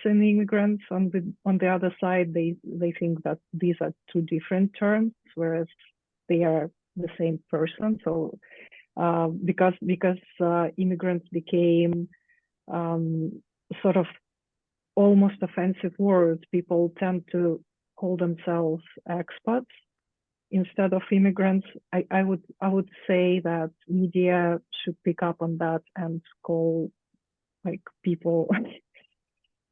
and immigrants. On the other side, they think that these are two different terms, whereas they are the same person. So because immigrants became sort of almost offensive words, people tend to call themselves expats instead of immigrants. I would say that media should pick up on that and call people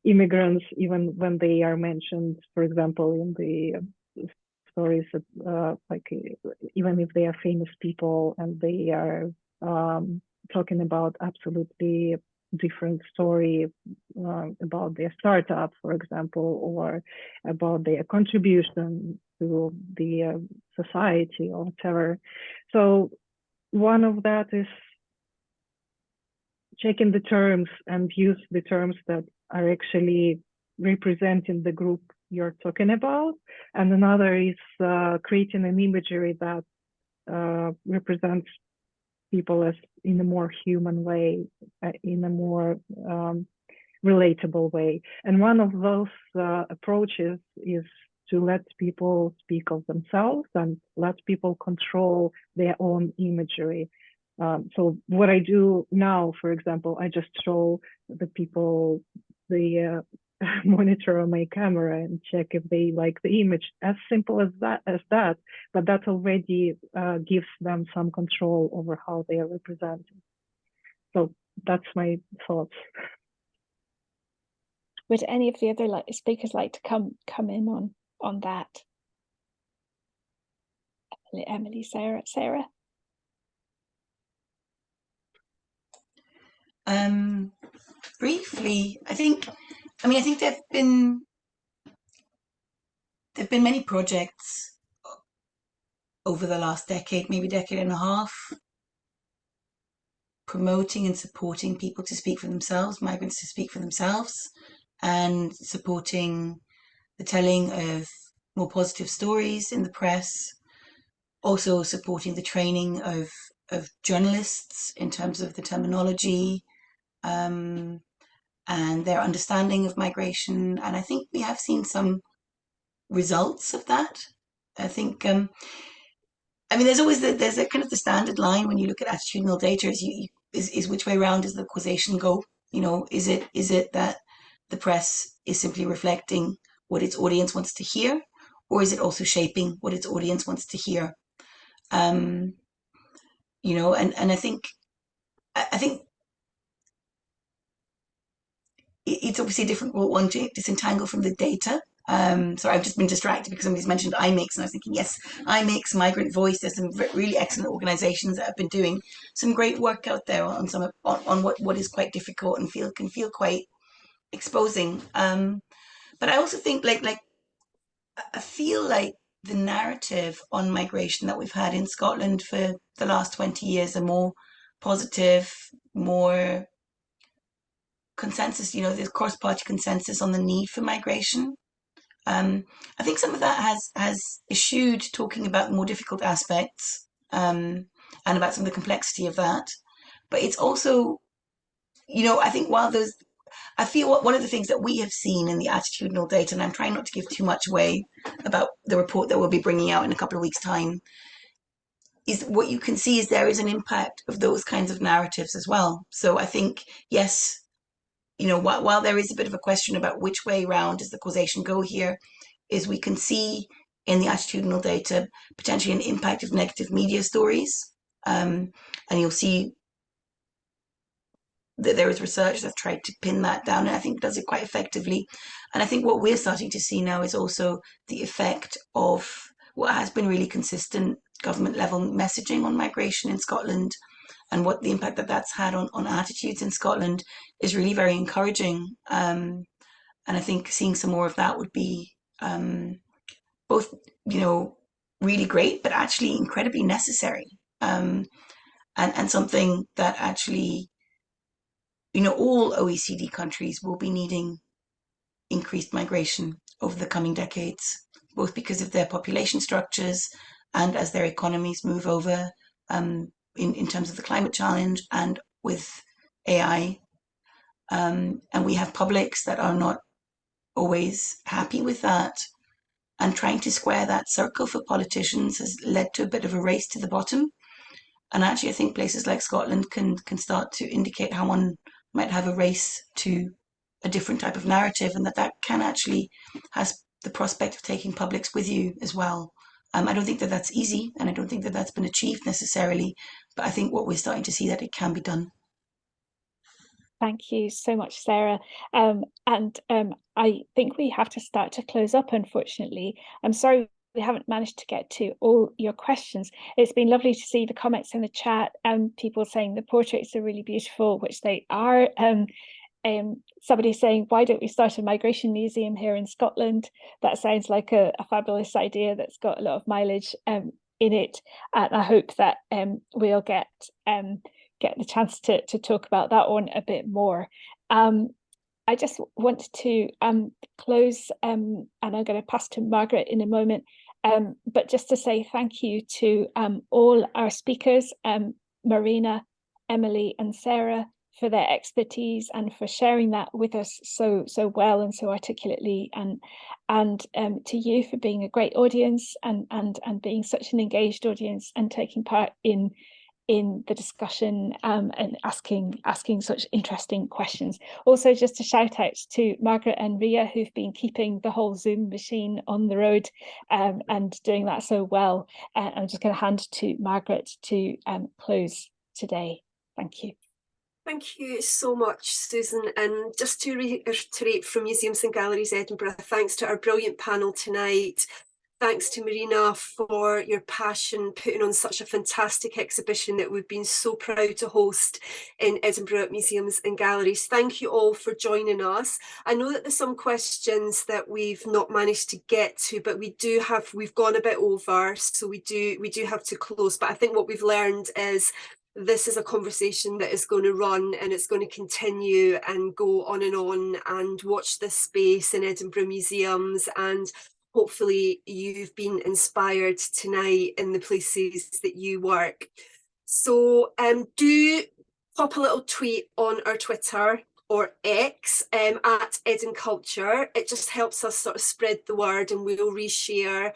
immigrants even when they are mentioned, for example, in the stories that, even if they are famous people and they are talking about absolutely different story about their startup, for example, or about their contribution to the society or whatever. So one of that is checking the terms and use the terms that are actually representing the group you're talking about. And another is creating an imagery that represents people as in a more human way, in a more relatable way. And one of those approaches is to let people speak of themselves and let people control their own imagery. So what I do now, for example, I just show the people the monitor on my camera and check if they like the image. As simple as that, but that already gives them some control over how they are represented. So that's my thoughts. Would any of the other speakers like to come in on that? Emily, Sarah. Briefly, I think there've been many projects over the last decade, maybe decade and a half, promoting and supporting people to speak for themselves, migrants to speak for themselves, and supporting the telling of more positive stories in the press, also supporting the training of journalists in terms of the terminology and their understanding of migration. And I think we have seen some results of that. I think, there's always there's a kind of the standard line when you look at attitudinal data is which way around does the causation go? Is it that the press is simply reflecting what its audience wants to hear, or is it also shaping what its audience wants to hear? And I think it's obviously a difficult one to disentangle from the data. So I've just been distracted because somebody's mentioned IMIX, and I was thinking, yes, IMIX, Migrant Voice. There's some really excellent organisations that have been doing some great work out there on what is quite difficult and can feel quite exposing. But I also think I feel like the narrative on migration that we've had in Scotland for the last 20 years are more positive, more consensus, there's cross-party consensus on the need for migration. I think some of that has eschewed talking about more difficult aspects and about some of the complexity of that. But it's also, I think I feel one of the things that we have seen in the attitudinal data, and I'm trying not to give too much away about the report that we'll be bringing out in a couple of weeks' time, is what you can see is there is an impact of those kinds of narratives as well. So I think, yes, while there is a bit of a question about which way round does the causation go here, is we can see in the attitudinal data potentially an impact of negative media stories. And you'll see that there is research that's tried to pin that down, and I think does it quite effectively. And I think what we're starting to see now is also the effect of what has been really consistent government level messaging on migration in Scotland, and what the impact that's had on attitudes in Scotland is really very encouraging. And I think seeing some more of that would be both, really great, but actually incredibly necessary. And something that actually, all OECD countries will be needing increased migration over the coming decades, both because of their population structures and as their economies move over in terms of the climate challenge and with AI. And we have publics that are not always happy with that. And trying to square that circle for politicians has led to a bit of a race to the bottom. And actually, I think places like Scotland can start to indicate how one might have a race to a different type of narrative, and that can actually has the prospect of taking publics with you as well. I don't think that that's easy, and I don't think that that's been achieved necessarily, but I think what we're starting to see that it can be done. Thank you so much, Sarah. I think we have to start to close up, unfortunately. I'm sorry we haven't managed to get to all your questions. It's been lovely to see the comments in the chat and people saying the portraits are really beautiful, which they are. Somebody saying, why don't we start a migration museum here in Scotland? That sounds like a fabulous idea that's got a lot of mileage in it. And I hope that we'll get the chance to talk about that one a bit more. I just want to close, and I'm going to pass to Margaret in a moment, but just to say thank you to all our speakers, Maryna, Emily and Sarah, for their expertise and for sharing that with us so well and so articulately, and to you for being a great audience and being such an engaged audience and taking part in the discussion and asking such interesting questions. Also, just a shout out to Margaret and Ria, who've been keeping the whole Zoom machine on the road and doing that so well. I'm just going to hand to Margaret to close today. Thank you. Thank you so much, Susan. And just to reiterate from Museums and Galleries Edinburgh, thanks to our brilliant panel tonight. Thanks to Maryna for your passion, putting on such a fantastic exhibition that we've been so proud to host in Edinburgh Museums and Galleries. Thank you all for joining us. I know that there's some questions that we've not managed to get to, but we've gone a bit over, so we do have to close. But I think what we've learned is this is a conversation that is going to run and it's going to continue and go on, and watch this space in Edinburgh museums, and hopefully you've been inspired tonight in the places that you work. So do pop a little tweet on our Twitter or X at Ed Culture. It just helps us sort of spread the word and we'll reshare.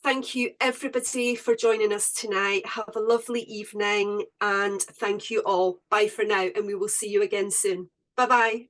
Thank you everybody for joining us tonight. Have a lovely evening and thank you all. Bye for now, and we will see you again soon. Bye-bye.